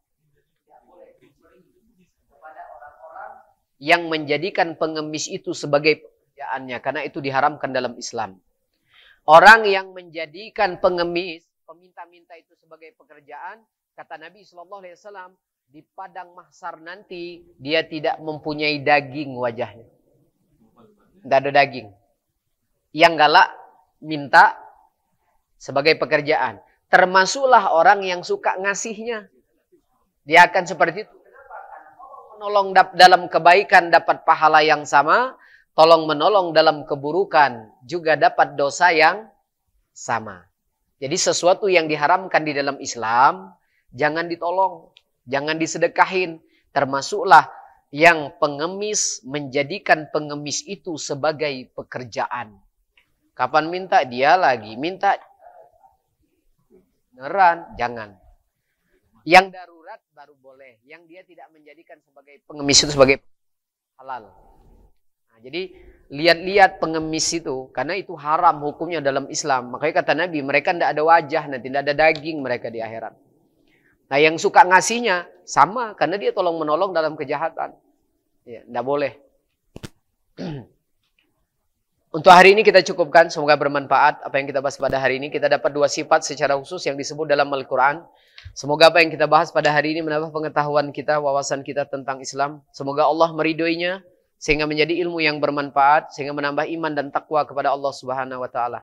Yang menjadikan pengemis itu sebagai pekerjaannya, karena itu diharamkan dalam Islam. Orang yang menjadikan pengemis, peminta-minta itu sebagai pekerjaan, kata Nabi SAW, di padang mahsyar nanti dia tidak mempunyai daging wajahnya. Tidak ada daging. Yang galak minta sebagai pekerjaan. Termasuklah orang yang suka ngasihnya. Dia akan seperti itu. Menolong dalam kebaikan dapat pahala yang sama, tolong menolong dalam keburukan juga dapat dosa yang sama. Jadi sesuatu yang diharamkan di dalam Islam jangan ditolong, jangan disedekahin. Termasuklah yang pengemis menjadikan pengemis itu sebagai pekerjaan. Kapan minta dia lagi, minta beneran, jangan. Yang darurat baru boleh. Yang dia tidak menjadikan sebagai pengemis itu sebagai halal. Nah, jadi lihat-lihat pengemis itu. Karena itu haram hukumnya dalam Islam. Makanya kata Nabi, mereka tidak ada wajah, nanti tidak ada daging mereka di akhirat. Nah yang suka ngasihnya sama. Karena dia tolong menolong dalam kejahatan. Ya, tidak boleh. Untuk hari ini kita cukupkan. Semoga bermanfaat apa yang kita bahas pada hari ini. Kita dapat dua sifat secara khusus yang disebut dalam Al-Quran. Semoga apa yang kita bahas pada hari ini menambah pengetahuan kita, wawasan kita tentang Islam. Semoga Allah meridhoinya sehingga menjadi ilmu yang bermanfaat, sehingga menambah iman dan takwa kepada Allah Subhanahu wa taala.